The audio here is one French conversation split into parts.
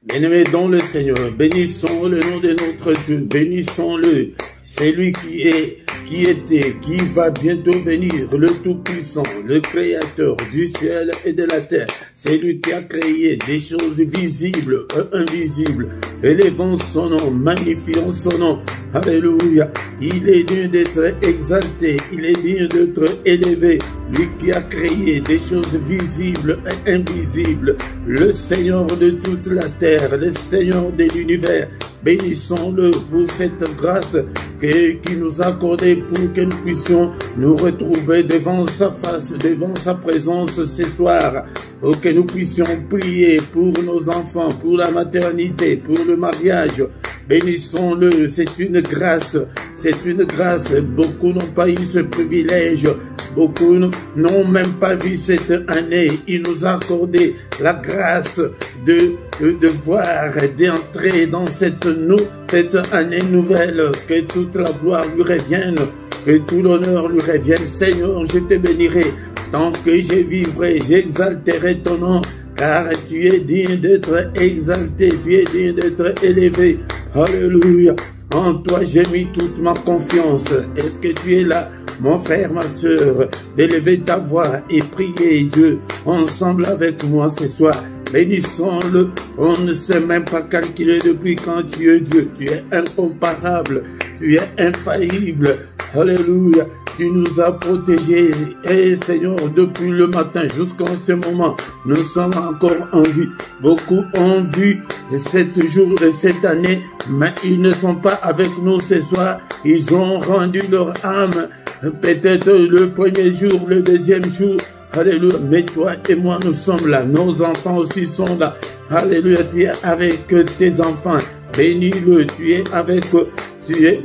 Bien-aimés dans le Seigneur, bénissons le nom de notre Dieu, bénissons-le. C'est lui qui était, qui va bientôt venir, le Tout-Puissant, le Créateur du ciel et de la terre. C'est lui qui a créé des choses visibles et invisibles. Élevons son nom, magnifions son nom. Alléluia. Il est digne d'être exalté, il est digne d'être élevé. Lui qui a créé des choses visibles et invisibles. Le Seigneur de toute la terre, le Seigneur de l'univers. Bénissons-le pour cette grâce qui nous a accordée pour que nous puissions nous retrouver devant sa face, devant sa présence ce soir. Pour que nous puissions prier pour nos enfants, pour la maternité, pour le mariage. Bénissons-le, c'est une grâce, c'est une grâce. Beaucoup n'ont pas eu ce privilège. Beaucoup n'ont même pas vu cette année. Il nous a accordé la grâce de voir, d'entrer dans cette année nouvelle. Que toute la gloire lui revienne, que tout l'honneur lui revienne. Seigneur, je te bénirai. Tant que je vivrai, j'exalterai ton nom. Car tu es digne d'être exalté, tu es digne d'être élevé. Alléluia. En toi j'ai mis toute ma confiance. Est-ce que tu es là, mon frère, ma soeur, d'élever ta voix et prier Dieu ensemble avec moi ce soir? Bénissons-le. On ne sait même pas calculer depuis quand tu es Dieu. Tu es incomparable, tu es infaillible. Alléluia. Tu nous as protégés. Et Seigneur, depuis le matin jusqu'en ce moment, nous sommes encore en vie. Beaucoup ont vu cette année, mais ils ne sont pas avec nous ce soir. Ils ont rendu leur âme. Peut-être le premier jour, le deuxième jour. Alléluia. Mais toi et moi, nous sommes là. Nos enfants aussi sont là. Alléluia. Tu es avec tes enfants. Bénis-le. Tu es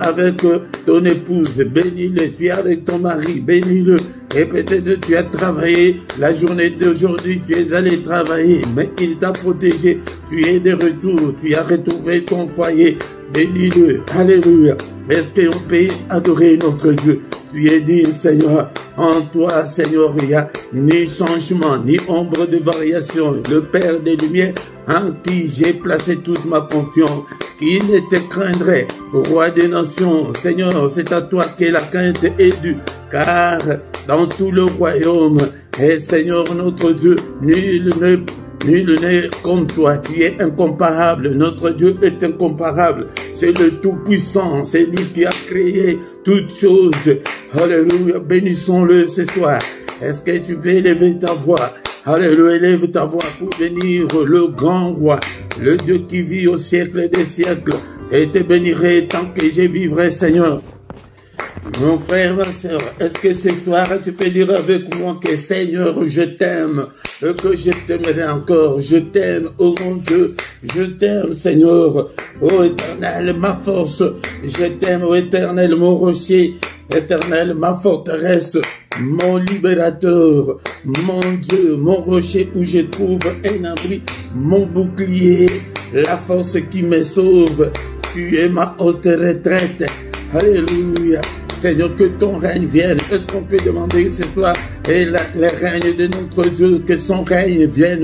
avec ton épouse, bénis-le. Tu es avec ton mari, bénis-le. Et peut-être tu as travaillé la journée d'aujourd'hui, tu es allé travailler, mais il t'a protégé. Tu es de retour, tu as retrouvé ton foyer, bénis-le. Alléluia. Est-ce qu'on peut adorer notre Dieu? Tu es digne, Seigneur. En toi, Seigneur, il n'y a ni changement, ni ombre de variation. Le Père des Lumières, en qui j'ai placé toute ma confiance. Qui ne te craindrait, Roi des nations? Seigneur, c'est à toi que la crainte est due. Car dans tout le royaume, et Seigneur notre Dieu, nul n'est comme toi. Tu es incomparable. Notre Dieu est incomparable. C'est le Tout-Puissant. C'est lui qui a créé toutes choses. Alléluia. Bénissons-le ce soir. Est-ce que tu peux élever ta voix? Alléluia. Élève ta voix pour bénir le grand roi, le Dieu qui vit au siècle des siècles. Et te bénirai tant que je vivrai, Seigneur. Mon frère, ma soeur, est-ce que ce soir tu peux dire avec moi que Seigneur, je t'aime, que je t'aimerai encore, je t'aime, oh mon Dieu, je t'aime, Seigneur, oh Éternel, ma force, je t'aime, oh Éternel, mon rocher, Éternel, ma forteresse, mon libérateur, mon Dieu, mon rocher où je trouve un abri, mon bouclier, la force qui me sauve, tu es ma haute retraite, alléluia. Seigneur, que ton règne vienne. Est-ce qu'on peut demander ce soir et le règne de notre Dieu, que son règne vienne,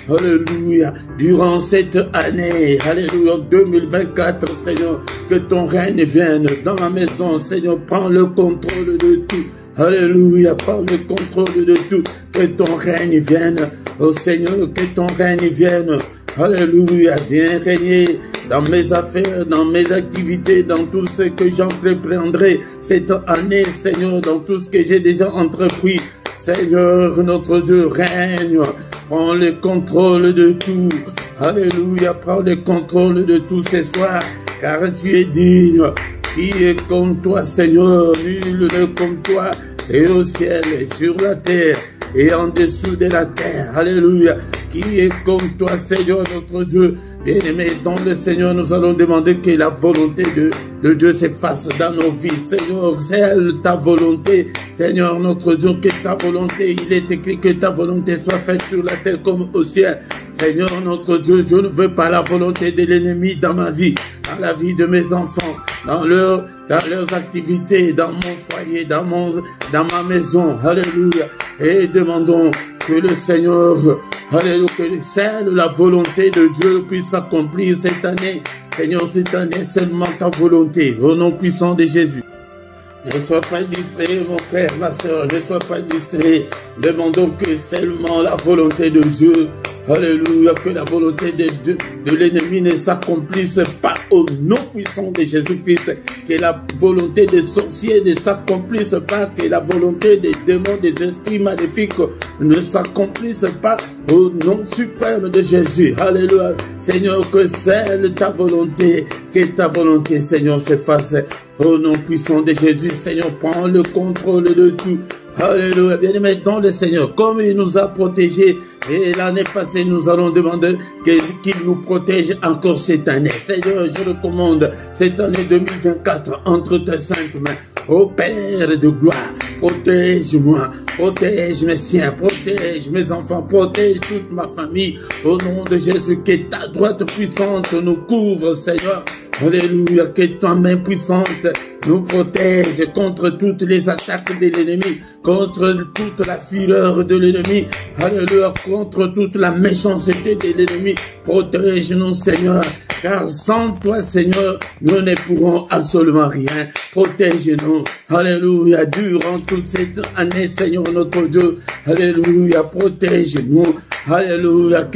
alléluia, durant cette année, alléluia, 2024, Seigneur, que ton règne vienne dans ma maison, Seigneur, prends le contrôle de tout, alléluia, prends le contrôle de tout, que ton règne vienne, oh Seigneur, que ton règne vienne, alléluia, viens régner dans mes affaires, dans mes activités, dans tout ce que j'entreprendrai cette année, Seigneur, dans tout ce que j'ai déjà entrepris. Seigneur, notre Dieu, règne, prends le contrôle de tout. Alléluia, prends le contrôle de tout ce soir, car tu es digne. Qui est comme toi, Seigneur? Nul n'est comme toi, et au ciel, et sur la terre, et en dessous de la terre. Alléluia. Qui est comme toi, Seigneur, notre Dieu? Bien-aimé, dans le Seigneur, nous allons demander que la volonté de Dieu s'efface dans nos vies. Seigneur, c'est ta volonté. Seigneur, notre Dieu, que ta volonté, il est écrit que ta volonté soit faite sur la terre comme au ciel. Seigneur, notre Dieu, je ne veux pas la volonté de l'ennemi dans ma vie, dans la vie de mes enfants, dans leurs activités, dans mon foyer, dans ma maison. Alléluia. Et demandons que le Seigneur, alléluia, que seule la volonté de Dieu puisse s'accomplir cette année. Seigneur, cette année, seulement ta volonté, au nom puissant de Jésus. Ne sois pas distrait, mon frère, ma soeur, ne sois pas distrait. Demandons que seulement la volonté de Dieu, alléluia, que la volonté de l'ennemi ne s'accomplisse pas au nom puissant de Jésus-Christ. Que la volonté des sorciers ne s'accomplisse pas, que la volonté des démons, des esprits maléfiques ne s'accomplisse pas au nom suprême de Jésus. Alléluia. Seigneur, que seule ta volonté, Seigneur, se fasse. Au nom puissant de Jésus, Seigneur, prends le contrôle de tout. Alléluia. Bien-aimé dans le Seigneur, comme il nous a protégés, et l'année passée, nous allons demander qu'il nous protège encore cette année. Seigneur, je recommande cette année 2024 entre tes saintes mains. Ô Père de gloire, protège-moi, protège mes siens, protège mes enfants, protège toute ma famille. Au nom de Jésus, que ta droite puissante nous couvre, Seigneur. Alléluia, que ta main puissante nous protège contre toutes les attaques de l'ennemi, contre toute la fureur de l'ennemi, alléluia, contre toute la méchanceté de l'ennemi. Protège-nous, Seigneur, car sans toi, Seigneur, nous ne pourrons absolument rien. Protège-nous, alléluia, durant toute cette année, Seigneur notre Dieu, alléluia, protège-nous, alléluia,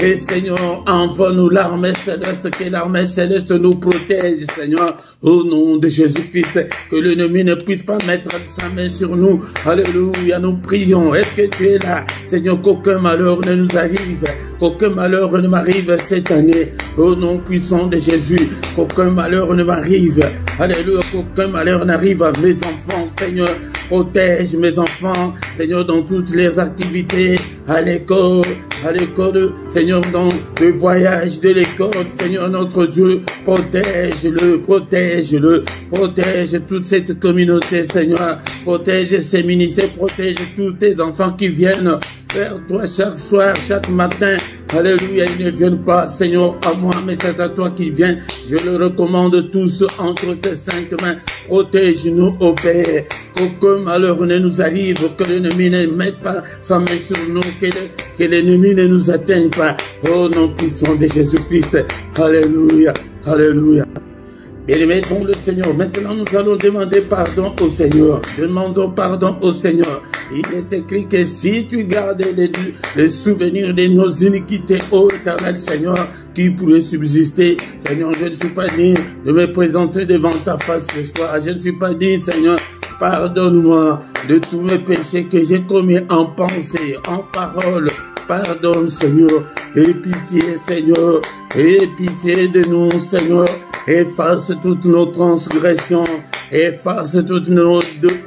et Seigneur, envoie-nous l'armée céleste, que l'armée céleste nous protège, Seigneur, au nom de Jésus-Christ, que l'ennemi ne puisse pas mettre sa main sur nous. Alléluia, nous prions. Est-ce que tu es là, Seigneur, qu'aucun malheur ne nous arrive, qu'aucun malheur ne m'arrive cette année, au nom puissant de Jésus, qu'aucun malheur ne m'arrive. Alléluia, qu'aucun malheur n'arrive à mes enfants, Seigneur. Protège mes enfants, Seigneur, dans toutes les activités, à l'école, Seigneur, dans le voyage de l'école, Seigneur notre Dieu, protège-le, protège-le, protège toute cette communauté, Seigneur, protège ces ministères, protège tous tes enfants qui viennent vers toi chaque soir, chaque matin. Alléluia, ils ne viennent pas, Seigneur, à moi, mais c'est à toi qu'ils viennent. Je le recommande tous entre tes saintes mains. Protège-nous, ô Père, qu'aucun malheur ne nous arrive, que l'ennemi ne mette pas sa main sur nous, que l'ennemi ne nous atteigne pas. Au nom puissant de Jésus-Christ. Alléluia, alléluia. Bien-aimés dans le Seigneur, maintenant nous allons demander pardon au Seigneur. Demandons pardon au Seigneur. Il est écrit que si tu gardes les souvenirs de nos iniquités, ô éternel Seigneur, qui pourrait subsister. Seigneur, je ne suis pas digne de me présenter devant ta face ce soir. Je ne suis pas digne, Seigneur. Pardonne-moi de tous mes péchés que j'ai commis en pensée, en parole. Pardonne, Seigneur. Et pitié, Seigneur. Et pitié de nous, Seigneur. Efface toutes nos transgressions, efface toutes nos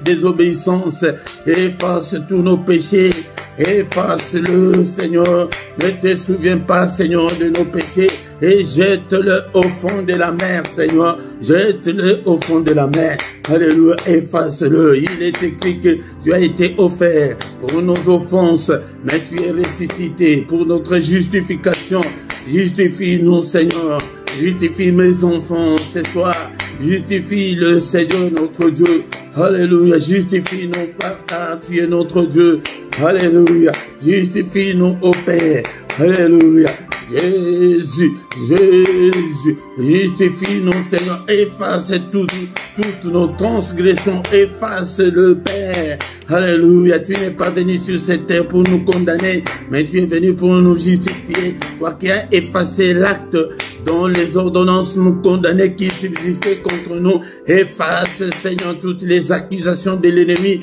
désobéissances, efface tous nos péchés, efface-le, Seigneur. Ne te souviens pas, Seigneur, de nos péchés et jette-le au fond de la mer, Seigneur. Jette-le au fond de la mer. Alléluia, efface-le. Il est écrit que tu as été offert pour nos offenses, mais tu es ressuscité pour notre justification. Justifie-nous, Seigneur. Justifie mes enfants ce soir. Justifie le Seigneur notre Dieu. Alléluia. Justifie-nous, Papa, tu es notre Dieu. Alléluia. Justifie-nous, ô Père. Alléluia. Jésus, Jésus, justifie-nous, Seigneur, efface toutes nos transgressions, efface le Père. Alléluia, tu n'es pas venu sur cette terre pour nous condamner, mais tu es venu pour nous justifier. Toi qui as effacé l'acte dont les ordonnances nous condamnaient qui subsistaient contre nous, efface, Seigneur, toutes les accusations de l'ennemi,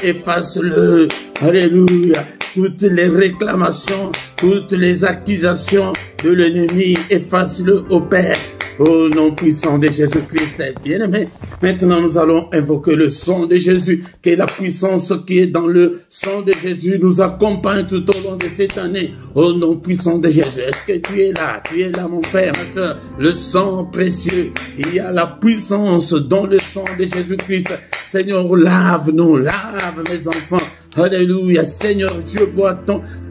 efface-le. Alléluia. Toutes les réclamations, toutes les accusations de l'ennemi, efface-le au Père, au nom puissant de Jésus-Christ. Bien-aimé, maintenant nous allons invoquer le sang de Jésus, que la puissance qui est dans le sang de Jésus nous accompagne tout au long de cette année, au nom puissant de Jésus. Est-ce que tu es là? Tu es là, mon frère, ma soeur. Le sang précieux, il y a la puissance dans le sang de Jésus-Christ. Seigneur, lave-nous, lave mes enfants. Alléluia, Seigneur, je bois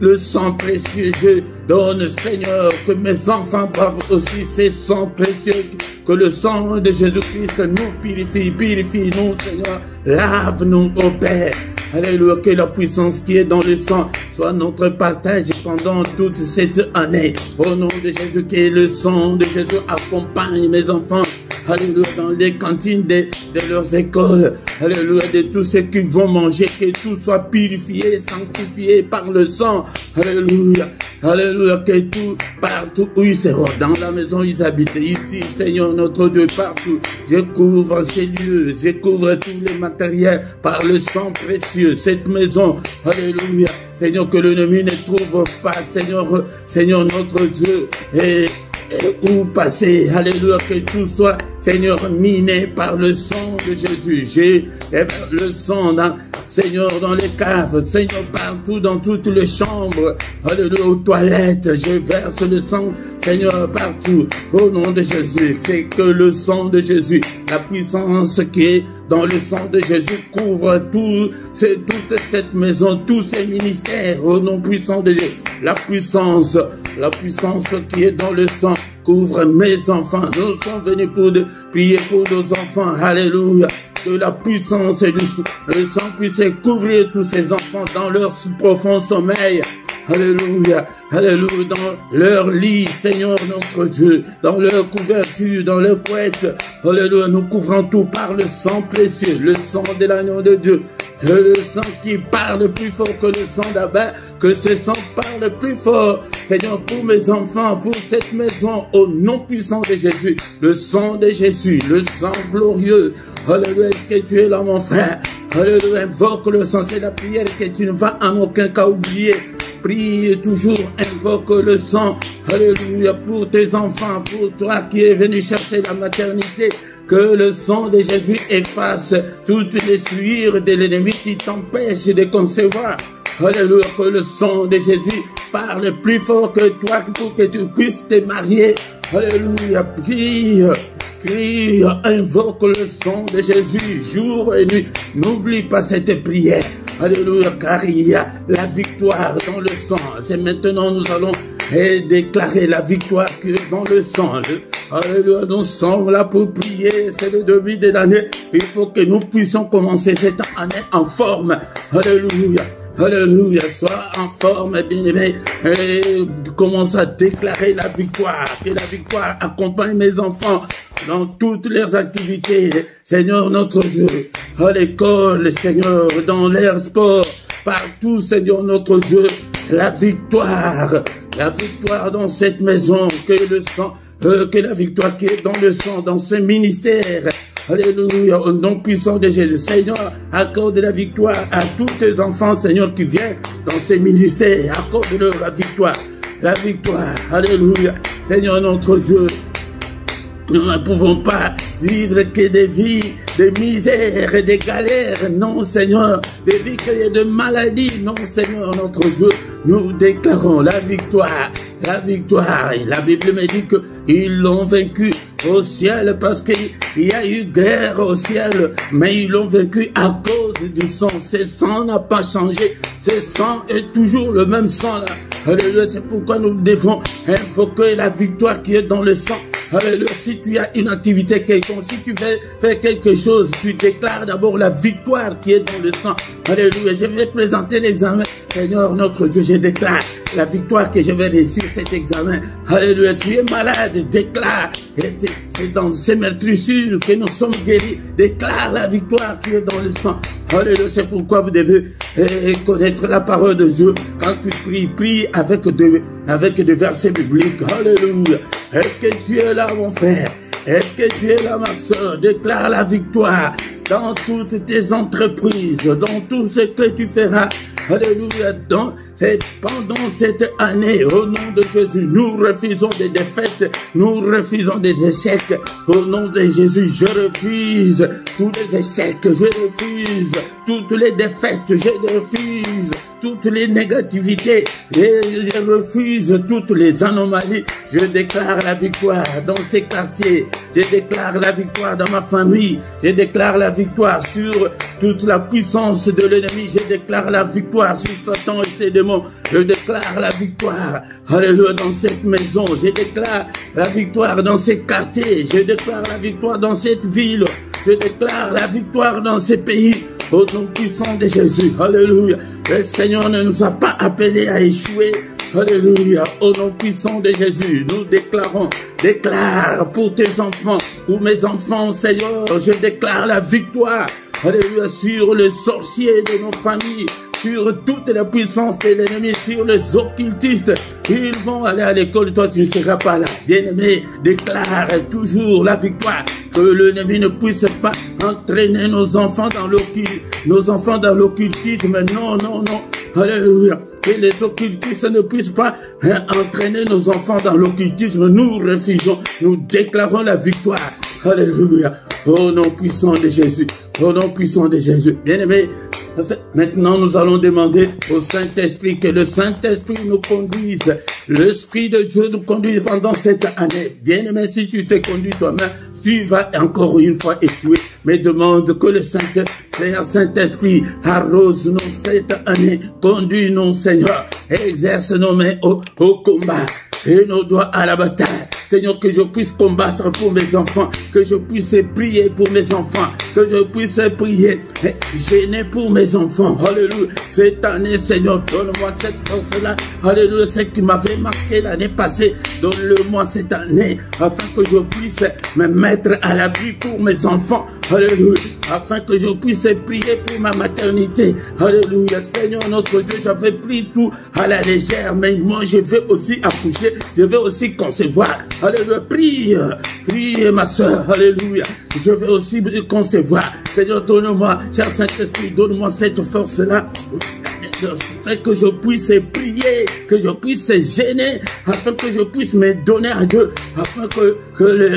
le sang précieux, je donne, Seigneur, que mes enfants boivent aussi ces sangs précieux, que le sang de Jésus-Christ nous purifie, purifie-nous, Seigneur, lave-nous, ô Père, Alléluia, que la puissance qui est dans le sang soit notre partage pendant toute cette année. Au nom de Jésus, que le sang de Jésus accompagne mes enfants. Alléluia, dans les cantines de leurs écoles. Alléluia, de tout ce qu'ils vont manger, que tout soit purifié, sanctifié par le sang. Alléluia, alléluia, que tout, partout où ils seront, dans la maison où ils habitent, ici, Seigneur notre Dieu, partout, je couvre ces lieux, je couvre tous les matériels par le sang précieux, cette maison. Alléluia, Seigneur, que l'ennemi ne trouve pas, Seigneur notre Dieu, et où passer. Alléluia, que tout soit, Seigneur, miné par le sang de Jésus. J'ai le sang, Seigneur, dans les caves, Seigneur, partout, dans toutes les chambres. Alléluia, aux toilettes, je verse le sang, Seigneur, partout. Au nom de Jésus, c'est que le sang de Jésus, la puissance qui est dans le sang de Jésus couvre toute cette maison, tous ces ministères. Au nom puissant de Jésus, la puissance qui est dans le sang couvre mes enfants. Nous sommes venus pour prier pour nos enfants. Alléluia. Que la puissance et le sang puissent couvrir tous ces enfants dans leur profond sommeil. Alléluia, alléluia, dans leur lit, Seigneur notre Dieu, dans leur couverture, dans leur couette. Alléluia, nous couvrons tout par le sang précieux, le sang de l'agneau de Dieu. Le sang qui parle plus fort que le sang d'Abel, que ce sang parle plus fort, Seigneur, pour mes enfants, pour cette maison, au nom puissant de Jésus, le sang de Jésus, le sang glorieux. Alléluia, est-ce que tu es là, mon frère? Alléluia, invoque le sang, c'est la prière que tu ne vas en aucun cas oublier. Prie toujours, invoque le sang. Alléluia, pour tes enfants, pour toi qui es venu chercher la maternité. Que le sang de Jésus efface toutes les souillures de l'ennemi qui t'empêchent de concevoir. Alléluia, que le sang de Jésus parle plus fort que toi pour que tu puisses te marier. Alléluia, crie, invoque le sang de Jésus jour et nuit. N'oublie pas cette prière. Alléluia, car il y a la victoire dans le sang. C'est maintenant nous allons déclarer la victoire qui est dans le sang. Alléluia, nous sommes là pour prier, c'est le début de l'année. Il faut que nous puissions commencer cette année en forme. Alléluia. Alléluia, sois en forme, bien-aimé, et commence à déclarer la victoire, que la victoire accompagne mes enfants dans toutes leurs activités, Seigneur notre Dieu, à l'école, Seigneur, dans l'air sport, partout, Seigneur notre Dieu, la victoire dans cette maison, que la victoire qui est dans le sang, dans ce ministère. Alléluia, au nom puissant de Jésus. Seigneur, accorde la victoire à tous tes enfants, Seigneur, qui viennent dans ces ministères. Accorde-leur la victoire. La victoire. Alléluia. Seigneur, notre Dieu, nous ne pouvons pas vivre que des vies de misère et de galères. Non, Seigneur, des vies de maladies. Non, Seigneur, notre Dieu, nous déclarons la victoire. La victoire. Et la Bible me dit qu'ils l'ont vaincu au ciel parce qu'il y a eu guerre au ciel, mais ils l'ont vaincu à cause du sang. Ce sang n'a pas changé. Ce sang est toujours le même sang là. Alléluia, c'est pourquoi nous devons invoquer la victoire qui est dans le sang. Alléluia, si tu as une activité quelconque, si tu veux faire quelque chose, tu déclares d'abord la victoire qui est dans le sang. Alléluia, je vais présenter l'examen. Seigneur notre Dieu, je déclare la victoire que je vais réussir cet examen. Alléluia, tu es malade, déclare. C'est dans ces meurtrissures que nous sommes guéris. Déclare la victoire qui est dans le sang. Alléluia, c'est pourquoi vous devez connaître la parole de Dieu. Quand tu pries, prie avec des versets bibliques. Alléluia. Est-ce que tu es là, mon frère? Est-ce que tu es là, ma soeur? Déclare la victoire dans toutes tes entreprises, dans tout ce que tu feras. Alléluia, pendant cette année, au nom de Jésus, nous refusons des défaites, nous refusons des échecs. Au nom de Jésus, je refuse tous les échecs, je refuse toutes les défaites, je refuse toutes les négativités, je refuse toutes les anomalies. Je déclare la victoire dans ces quartiers, je déclare la victoire dans ma famille, je déclare la victoire sur toute la puissance de l'ennemi, je déclare la victoire sur Satan et ses démons, je déclare la victoire, alléluia, dans cette maison, je déclare la victoire dans ces quartiers, je déclare la victoire dans cette ville, je déclare la victoire dans ces pays. au nom puissant de Jésus. Alléluia. Le Seigneur ne nous a pas appelés à échouer. Alléluia. Au nom puissant de Jésus, nous déclare pour tes enfants, pour mes enfants, Seigneur, je déclare la victoire. Alléluia, sur les sorciers de nos familles, sur toute la puissance de l'ennemi, sur les occultistes. Ils vont aller à l'école, toi tu ne seras pas là. Bien-aimé, déclare toujours la victoire. Que l'ennemi ne puisse pas entraîner nos enfants dans l'occultisme. Non, non, non. Alléluia. Que les occultistes ne puissent pas entraîner nos enfants dans l'occultisme. Nous refusons, nous déclarons la victoire. Alléluia. Au nom puissant de Jésus. Au nom puissant de Jésus. Bien-aimé, maintenant nous allons demander au Saint-Esprit que le Saint-Esprit nous conduise. L'Esprit de Dieu nous conduise pendant cette année. Bien-aimé, si tu t'es conduit toi-même, tu vas encore une fois échouer. Mais demande que le Saint-Esprit arrose-nous cette année. Conduis-nous, Seigneur. Exerce nos mains au combat et nos doigts à la bataille. Seigneur, que je puisse combattre pour mes enfants, que je puisse prier pour mes enfants, que je puisse prier, gêner pour mes enfants. Alléluia. Cette année, Seigneur, donne-moi cette force-là. Alléluia. Ce qui m'avait marqué l'année passée, donne-le-moi cette année, afin que je puisse me mettre à l'abri pour mes enfants. Alléluia. Afin que je puisse prier pour ma maternité. Alléluia. Seigneur, notre Dieu, j'avais pris tout à la légère, mais moi, je vais aussi accoucher, je vais aussi concevoir. Alléluia, prie ma soeur, alléluia, je vais aussi concevoir. Seigneur, donne-moi, cher Saint-Esprit, donne-moi cette force-là, afin que je puisse prier, que je puisse gêner, afin que je puisse me donner à Dieu, afin que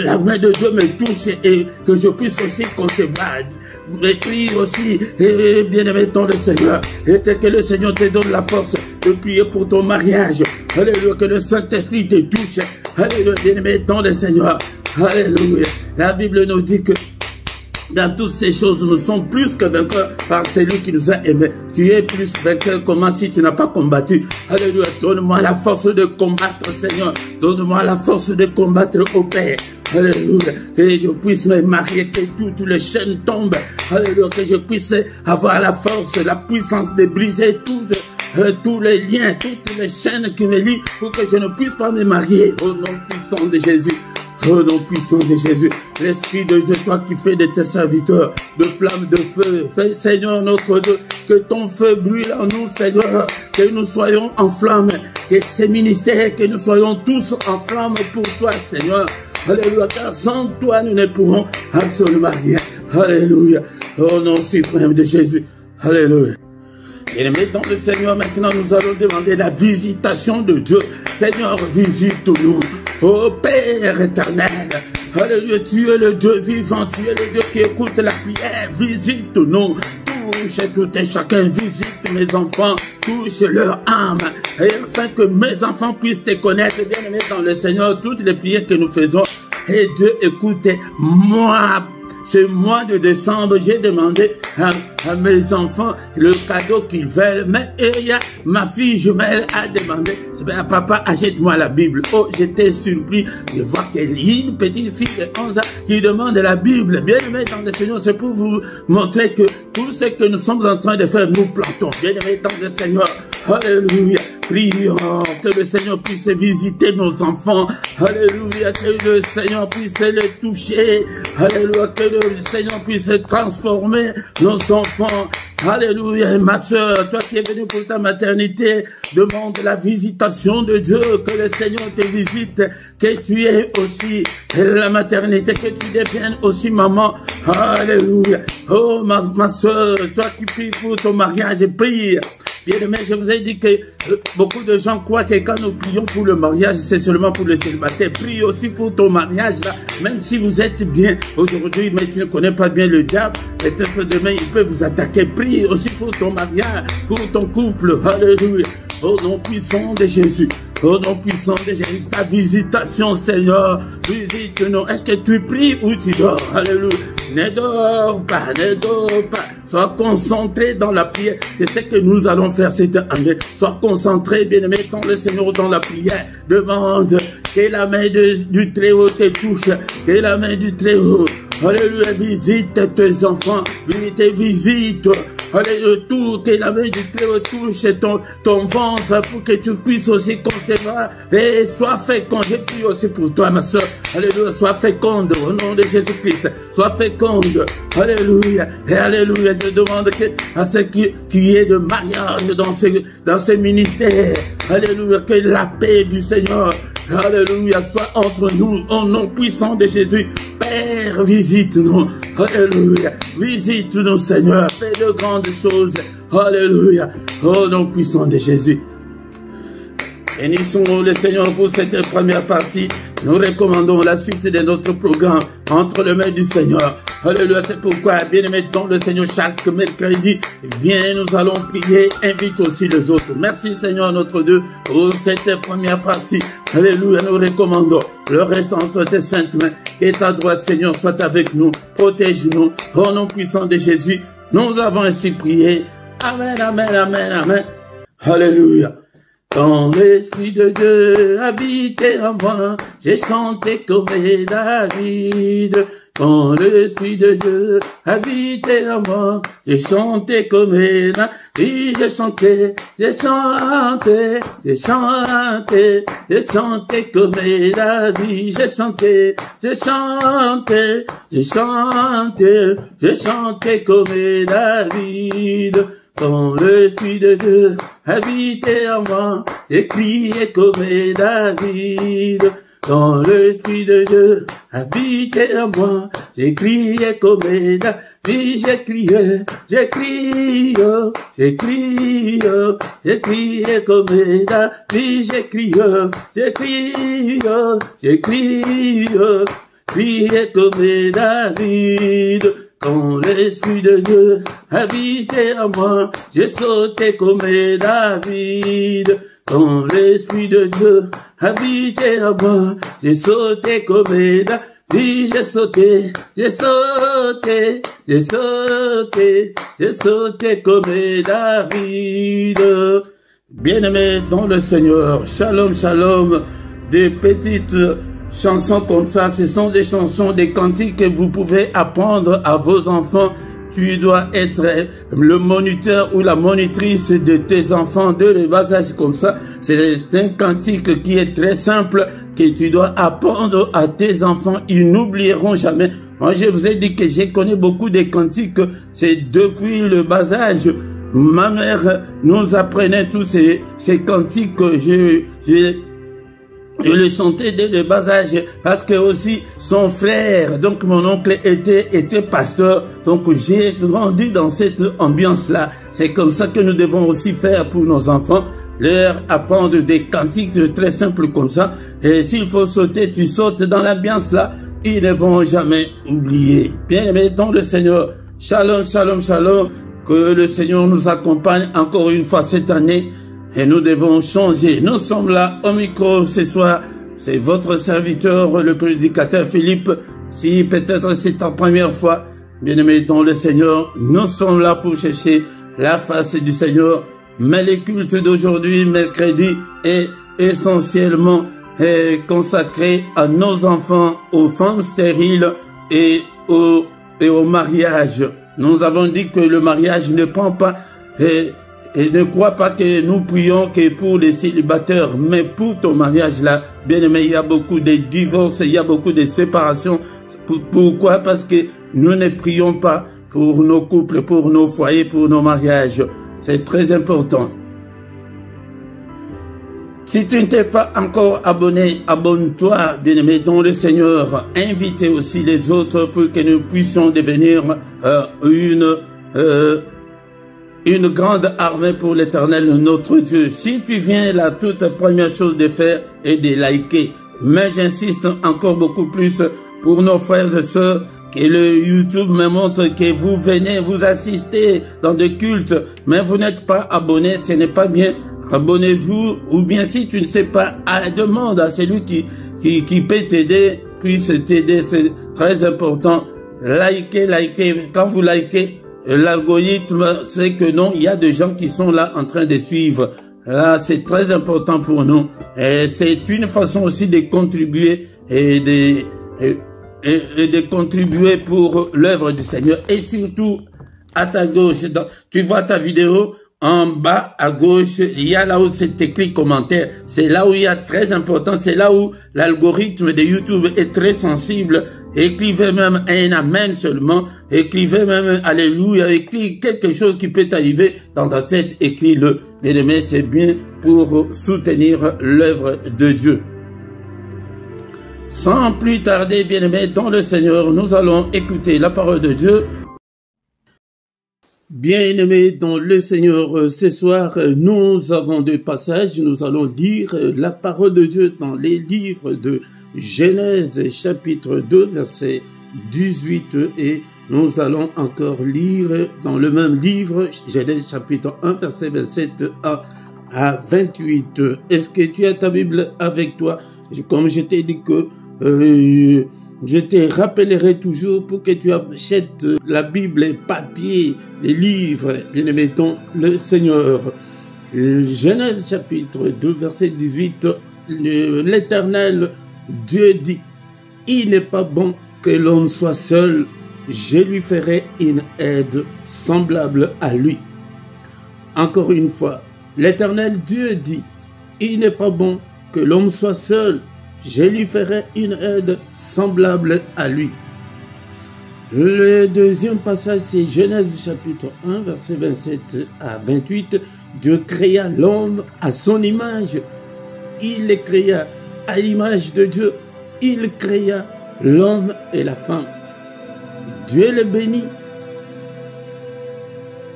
la main de Dieu me touche et que je puisse aussi concevoir. Mais prie aussi, et bien-aimé dans le Seigneur, et que le Seigneur te donne la force de prier pour ton mariage. Alléluia, que le Saint-Esprit te touche. Alléluia, bien-aimé dans le Seigneur. Alléluia. La Bible nous dit que dans toutes ces choses, nous sommes plus que vainqueurs par celui qui nous a aimés. Tu es plus vainqueur, comment si tu n'as pas combattu? Alléluia, donne-moi la force de combattre, Seigneur. Donne-moi la force de combattre au Père. Alléluia, que je puisse me marier, que toutes les chaînes tombent. Alléluia, que je puisse avoir la force, la puissance de briser tous les liens, toutes les chaînes qui me lient pour que je ne puisse pas me marier. Au nom puissant de Jésus. Au nom puissant de Jésus, l'Esprit de Dieu, toi qui fais de tes serviteurs de flammes de feu, fais, Seigneur notre Dieu, que ton feu brûle en nous, Seigneur, que nous soyons en flamme, que ces ministères, que nous soyons tous en flamme pour toi, Seigneur. Alléluia, car sans toi, nous ne pourrons absolument rien. Alléluia, au nom suprême de Jésus. Alléluia. Et maintenant le Seigneur, maintenant nous allons demander la visitation de Dieu. Seigneur, visite-nous. Ô Père éternel, alléluia, tu es le Dieu vivant, tu es le Dieu qui écoute la prière. Visite-nous, touche tout et chacun, visite mes enfants, touche leur âme, et afin que mes enfants puissent te connaître, bien aimé dans le Seigneur, toutes les prières que nous faisons. Et Dieu, écoutez-moi. Ce mois de décembre, j'ai demandé à mes enfants le cadeau qu'ils veulent. Mais ma fille jumelle a demandé, papa, achète-moi la Bible. Oh, j'étais surpris. Je vois qu'il y a une petite fille de 11 ans qui demande la Bible. Bien aimé dans le Seigneur, c'est pour vous montrer que tout ce que nous sommes en train de faire, nous plantons. Bien aimé dans le Seigneur. Alléluia. Prions que le Seigneur puisse visiter nos enfants. Alléluia. Que le Seigneur puisse les toucher. Alléluia. Que le Seigneur puisse transformer nos enfants. Alléluia. Ma soeur, toi qui es venue pour ta maternité, demande la visitation de Dieu. Que le Seigneur te visite. Que tu aies aussi la maternité. Que tu deviennes aussi maman. Alléluia. Oh ma soeur, toi qui pries pour ton mariage, prie. Bien aimé, je vous ai dit que beaucoup de gens croient que quand nous prions pour le mariage, c'est seulement pour le célibataire. Prie aussi pour ton mariage, là. Même si vous êtes bien aujourd'hui, mais tu ne connais pas bien le diable, peut-être demain, il peut vous attaquer. Prie aussi pour ton mariage, pour ton couple. Alléluia. Au nom puissant de Jésus. Au nom puissant de Jésus. Ta visitation, Seigneur. Visite-nous. Est-ce que tu pries ou tu dors? Alléluia. Ne dors pas, ne dors pas. Sois concentré dans la prière. C'est ce que nous allons faire cette année. Sois concentré, bien-aimé, dans le Seigneur, dans la prière. Demande que la main du Très-Haut te touche. Que la main du Très-Haut, Alléluia, visite tes enfants, visite. Alléluia, tout que la main du Très-Haut touche ton ventre pour que tu puisses aussi concevoir et sois féconde. Je prie aussi pour toi, ma soeur. Alléluia, sois féconde au nom de Jésus-Christ. Sois féconde. Alléluia. Et alléluia, je demande à ceux qui est de mariage dans ces ministères. Alléluia, que la paix du Seigneur, alléluia, soit entre nous au nom puissant de Jésus. Père, visite-nous. Alléluia. Visite-nous, Seigneur. Fais de grandes choses. Alléluia. Au nom puissant de Jésus. Bénissons le Seigneur pour cette première partie. Nous recommandons la suite de notre programme entre les mains du Seigneur. Alléluia, c'est pourquoi, bien-aimés dans le Seigneur, chaque mercredi, viens, nous allons prier, invite aussi les autres. Merci Seigneur notre Dieu pour cette première partie. Alléluia, nous recommandons le reste entre tes saintes mains. Que ta droite, Seigneur, soit avec nous, protège-nous, au nom puissant de Jésus. Nous avons ainsi prié. Amen, amen, amen, amen. Alléluia. Quand l'Esprit de Dieu habitait en moi, j'ai chanté comme David. Quand l'Esprit de Dieu habitait en moi, j'ai chanté comme David. J'ai chanté, j'ai chanté, j'ai chanté, j'ai chanté comme David. J'ai chanté, j'ai chanté, j'ai chanté, j'ai chanté comme David. Quand l'Esprit de Dieu habitait en moi, j'ai crié comme David. Quand l'Esprit de Dieu habitait en moi, j'ai crié comme David. J'ai crié, j'ai crié, j'ai crié, j'ai crié comme David. J'ai crié, j'ai crié, j'ai crié, crié comme David. Quand l'Esprit de Dieu habitait en moi, j'ai sauté comme David. Quand l'Esprit de Dieu habitait en moi, j'ai sauté comme David. J'ai sauté, j'ai sauté, j'ai sauté, j'ai sauté comme David. Bien-aimés dans le Seigneur, shalom, shalom, des petites chansons comme ça, ce sont des chansons, des cantiques que vous pouvez apprendre à vos enfants. Tu dois être le moniteur ou la monitrice de tes enfants de le bas âge comme ça. C'est un cantique qui est très simple que tu dois apprendre à tes enfants. Ils n'oublieront jamais. Moi, je vous ai dit que je connais beaucoup de cantiques. C'est depuis le bas âge. Ma mère nous apprenait tous ces cantiques. Je le chantais dès le bas âge parce que aussi son frère, donc mon oncle était pasteur. Donc j'ai grandi dans cette ambiance-là. C'est comme ça que nous devons aussi faire pour nos enfants. Leur apprendre des cantiques très simples comme ça. Et s'il faut sauter, tu sautes dans l'ambiance-là. Ils ne vont jamais oublier. Bien aimé dans le Seigneur. Shalom, shalom, shalom. Que le Seigneur nous accompagne encore une fois cette année. Et nous devons changer. Nous sommes là au micro ce soir. C'est votre serviteur, le prédicateur Philippe. Si peut-être c'est ta première fois, bien-aimé dans le Seigneur, nous sommes là pour chercher la face du Seigneur. Mais le culte d'aujourd'hui, mercredi, est essentiellement consacré à nos enfants, aux femmes stériles et au mariage. Nous avons dit que le mariage ne prend pas... Et ne crois pas que nous prions que pour les célibataires, mais pour ton mariage là, bien aimé, il y a beaucoup de divorces, il y a beaucoup de séparations. Pourquoi? Parce que nous ne prions pas pour nos couples, pour nos foyers, pour nos mariages. C'est très important. Si tu ne t'es pas encore abonné, abonne-toi, bien aimé, dans le Seigneur. Invitez aussi les autres pour que nous puissions devenir une grande armée pour l'Éternel, notre Dieu. Si tu viens, la toute première chose de faire est de liker. Mais j'insiste encore beaucoup plus pour nos frères et sœurs, que le YouTube me montre que vous venez, vous assistez dans des cultes, mais vous n'êtes pas abonné, ce n'est pas bien. Abonnez-vous, ou bien si tu ne sais pas, demande à celui qui peut t'aider, puisse t'aider, c'est très important. Likez. Quand vous likez, l'algorithme sait que non, il y a des gens qui sont là en train de suivre. Là, c'est très important pour nous. Et c'est une façon aussi de contribuer et et de contribuer pour l'œuvre du Seigneur. Et surtout, à ta gauche, tu vois ta vidéo, en bas à gauche, il y a là où c'est écrit commentaire. C'est là où il y a très important, c'est là où l'algorithme de YouTube est très sensible. Écrivez même un amen seulement, écrivez même alléluia, écrivez quelque chose qui peut t'arriver dans ta tête, écris-le. Bien-aimé, c'est bien pour soutenir l'œuvre de Dieu. Sans plus tarder, bien-aimé, dans le Seigneur, nous allons écouter la parole de Dieu. Bien-aimés dans le Seigneur, ce soir, nous avons deux passages. Nous allons lire la parole de Dieu dans les livres de Genèse, chapitre 2, verset 18. Et nous allons encore lire dans le même livre, Genèse, chapitre 1, verset 27 à 28. Est-ce que tu as ta Bible avec toi? Comme je t'ai dit que je te rappellerai toujours pour que tu achètes la Bible, les papiers, les livres, bien-aimés dans le Seigneur. Genèse chapitre 2, verset 18, l'Éternel Dieu dit, « Il n'est pas bon que l'homme soit seul, je lui ferai une aide semblable à lui. » Encore une fois, l'Éternel Dieu dit, « Il n'est pas bon que l'homme soit seul, je lui ferai une aide semblable à lui. » Le deuxième passage, c'est Genèse chapitre 1, verset 27 à 28. Dieu créa l'homme à son image. Il les créa à l'image de Dieu. Il créa l'homme et la femme. Dieu les bénit.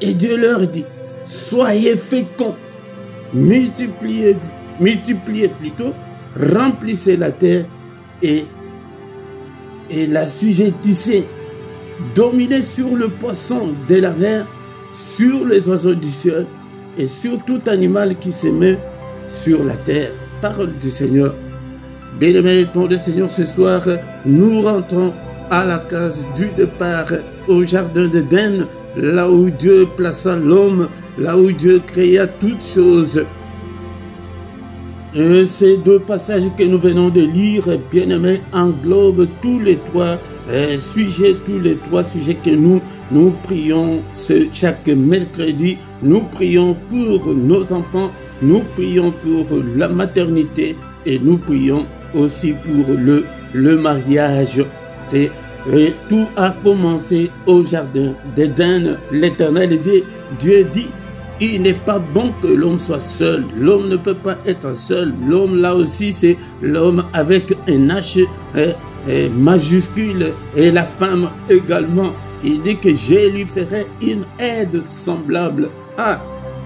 Et Dieu leur dit, soyez féconds, multipliez plutôt, remplissez la terre et l'assujettissez, dominez sur le poisson de la mer, sur les oiseaux du ciel et sur tout animal qui se met sur la terre. Parole du Seigneur. Bien-aimés dans le Seigneur, ce soir, nous rentrons à la case du départ, au jardin d'Éden, là où Dieu plaça l'homme, là où Dieu créa toutes choses. Ces deux passages que nous venons de lire, bien-aimés, englobent tous les trois sujets que nous prions chaque mercredi. Nous prions pour nos enfants, nous prions pour la maternité et nous prions aussi pour le mariage. Tout a commencé au jardin d'Éden. L'Éternel Dieu dit, il n'est pas bon que l'homme soit seul. L'homme ne peut pas être seul. L'homme, là aussi, c'est l'homme avec un H majuscule et la femme également. Il dit que je lui ferai une aide semblable. Ah,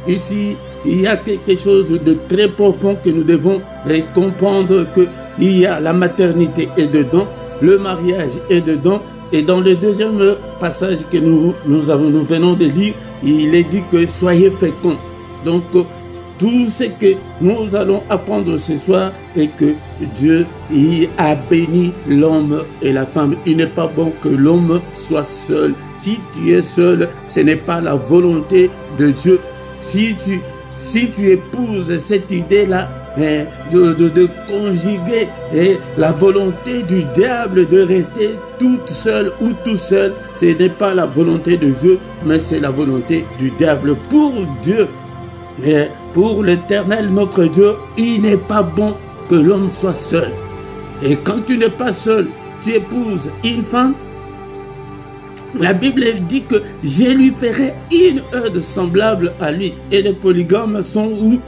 ici, il y a quelque chose de très profond que nous devons comprendre, qu'il y a la maternité est dedans, le mariage est dedans. Et dans le deuxième passage que nous venons de lire, il est dit que soyez féconds. Donc, tout ce que nous allons apprendre ce soir est que Dieu a béni l'homme et la femme. Il n'est pas bon que l'homme soit seul. Si tu es seul, ce n'est pas la volonté de Dieu. Si tu épouses cette idée-là, de conjuguer la volonté du diable de rester toute seule ou tout seul, ce n'est pas la volonté de Dieu, mais c'est la volonté du diable. Pour Dieu, pour l'Éternel notre Dieu, il n'est pas bon que l'homme soit seul. Et quand tu n'es pas seul, tu épouses une femme, la Bible dit que je lui ferai une aide semblable à lui. Et les polygames sont où?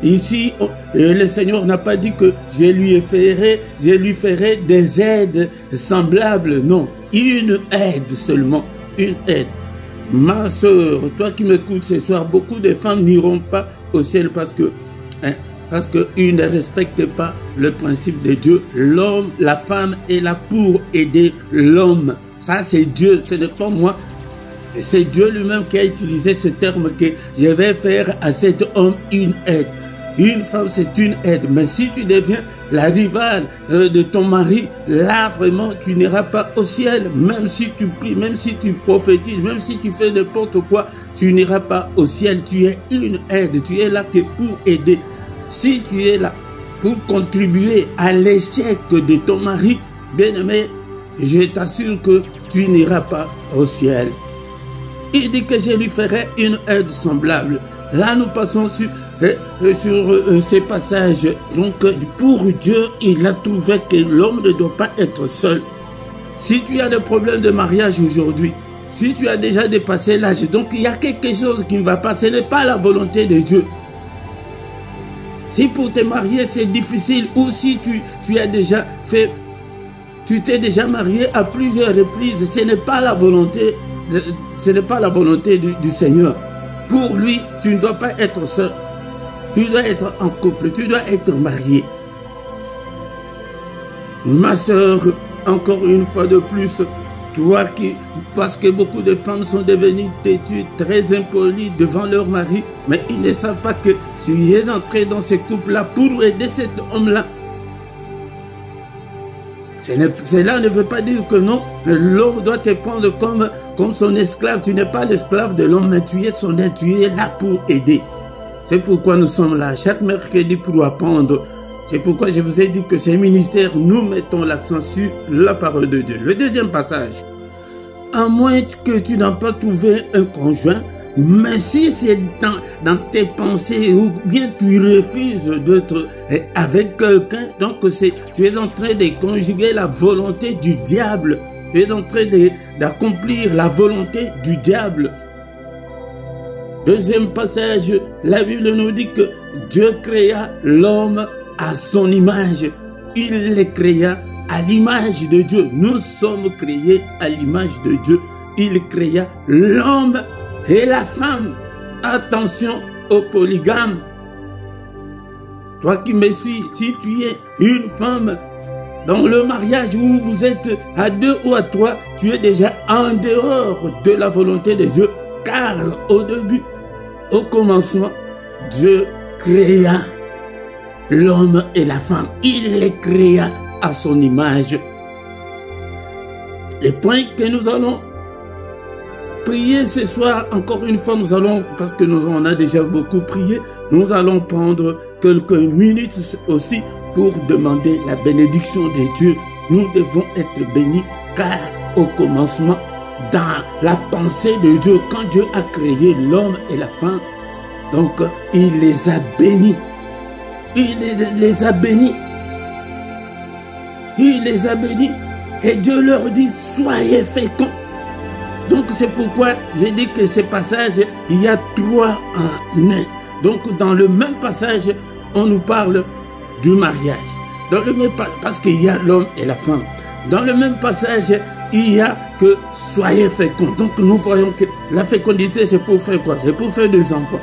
Ici, le Seigneur n'a pas dit que je lui ferai des aides semblables. Non, une aide seulement, une aide. Ma soeur, toi qui m'écoutes ce soir, beaucoup de femmes n'iront pas au ciel parce qu'ils ne respectent pas le principe de Dieu. L'homme, la femme est là pour aider l'homme. Ça, c'est Dieu, ce n'est pas moi. C'est Dieu lui-même qui a utilisé ce terme que je vais faire à cet homme une aide. Une femme, c'est une aide. Mais si tu deviens la rivale de ton mari, là, vraiment, tu n'iras pas au ciel. Même si tu pries, même si tu prophétises, même si tu fais n'importe quoi, tu n'iras pas au ciel. Tu es une aide. Tu es là que pour aider. Si tu es là pour contribuer à l'échec de ton mari, bien-aimé, je t'assure que tu n'iras pas au ciel. Il dit que je lui ferai une aide semblable. Là, nous passons sur ces passages. Donc, pour Dieu, il a trouvé que l'homme ne doit pas être seul. Si tu as des problèmes de mariage aujourd'hui, si tu as déjà dépassé l'âge, donc il y a quelque chose qui ne va pas. Ce n'est pas la volonté de Dieu. Si pour te marier, c'est difficile, ou si tu as déjà fait, tu t'es déjà marié à plusieurs reprises, ce n'est pas la volonté, du Seigneur. Pour lui, tu ne dois pas être seul. Tu dois être en couple, tu dois être marié. Ma soeur, encore une fois de plus, toi qui, parce que beaucoup de femmes sont devenues têtues, très impolies devant leur mari, mais ils ne savent pas que tu es entré dans ce couple-là pour aider cet homme-là. Cela ne veut pas dire que non, l'homme doit te prendre comme son esclave. Tu n'es pas l'esclave de l'homme, mais tu es son aide, tu es là pour aider. C'est pourquoi nous sommes là chaque mercredi pour apprendre. C'est pourquoi je vous ai dit que ces ministères, nous mettons l'accent sur la parole de Dieu. Le deuxième passage. À moins que tu n'aies pas trouvé un conjoint, mais si c'est dans tes pensées ou bien tu refuses d'être avec quelqu'un, donc tu es en train de conjuguer la volonté du diable. Tu es en train d'accomplir la volonté du diable. Deuxième passage, la Bible nous dit que Dieu créa l'homme à son image. Il les créa à l'image de Dieu. Nous sommes créés à l'image de Dieu. Il créa l'homme et la femme. Attention au polygame. Toi qui me suis, si tu es une femme dans le mariage où vous êtes à 2 ou à 3, tu es déjà en dehors de la volonté de Dieu. Car au début, au commencement, Dieu créa l'homme et la femme. Il les créa à son image. Les points que nous allons prier ce soir, encore une fois, nous allons, parce que nous en a déjà beaucoup prié, nous allons prendre quelques minutes aussi pour demander la bénédiction de Dieu. Nous devons être bénis, car au commencement, dans la pensée de Dieu, quand Dieu a créé l'homme et la femme, donc il les a bénis. Il les a bénis. Il les a bénis. Et Dieu leur dit, soyez féconds. Donc c'est pourquoi j'ai dit que ces passages, il y a 3 en 1. Donc dans le même passage, on nous parle du mariage. Dans le même, parce qu'il y a l'homme et la femme. Dans le même passage, il y a que soyez féconds. Donc nous voyons que la fécondité, c'est pour faire quoi? C'est pour faire des enfants.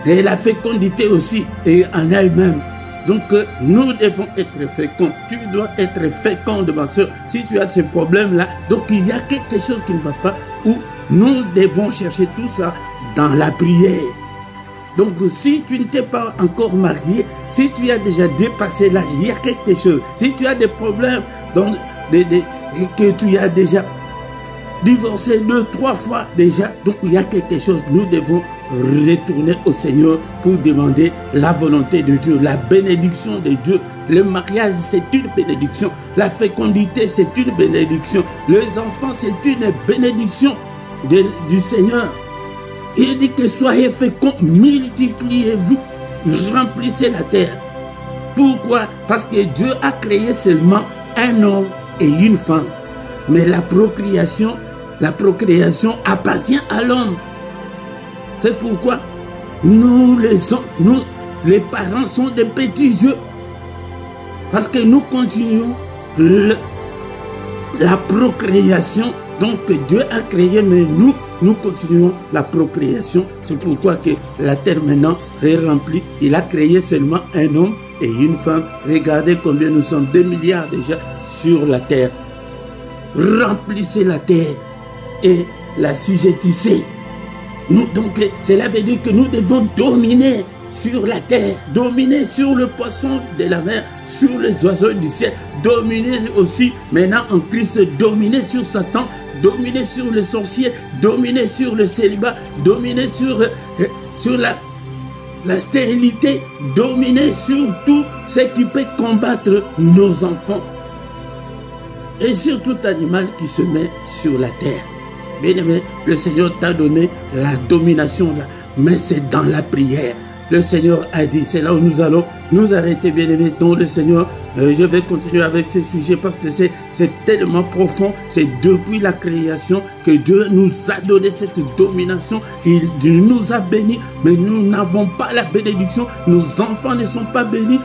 Et la fécondité aussi est en elle-même. Donc nous devons être féconds. Tu dois être féconde, ma soeur. Si tu as ce problème-là, donc il y a quelque chose qui ne va pas, où nous devons chercher tout ça dans la prière. Donc si tu ne t'es pas encore marié, si tu as déjà dépassé l'âge, il y a quelque chose. Si tu as des problèmes, donc, que tu as déjà divorcé 2, 3 fois déjà, donc il y a quelque chose. Nous devons retourner au Seigneur pour demander la volonté de Dieu, la bénédiction de Dieu. Le mariage, c'est une bénédiction. La fécondité, c'est une bénédiction. Les enfants, c'est une bénédiction du Seigneur. Il dit que soyez féconds, multipliez-vous, remplissez la terre. Pourquoi? Parce que Dieu a créé seulement un homme et une femme. Mais la procréation appartient à l'homme. C'est pourquoi nous les parents sont des petits dieux. Parce que nous continuons la procréation. Donc Dieu a créé, mais nous continuons la procréation. C'est pourquoi que la terre maintenant est remplie. Il a créé seulement un homme et une femme. Regardez combien nous sommes, 2 milliards déjà sur la terre. Remplissez la terre et la sujettissez. Donc cela veut dire que nous devons dominer sur la terre, dominer sur le poisson de la mer, sur les oiseaux du ciel, dominer aussi maintenant en Christ, dominer sur Satan, dominer sur les sorciers, dominer sur le célibat, dominer sur la stérilité, dominer sur tout ce qui peut combattre nos enfants. et sur tout animal qui se met sur la terre. Bien-aimé, le Seigneur t'a donné la domination là, mais c'est dans la prière. Le Seigneur a dit, c'est là où nous allons nous arrêter, bien-aimé, dans le Seigneur. Je vais continuer avec ce sujet parce que c'est tellement profond. C'est depuis la création que Dieu nous a donné cette domination. Il nous a bénis, mais nous n'avons pas la bénédiction. Nos enfants ne sont pas bénis.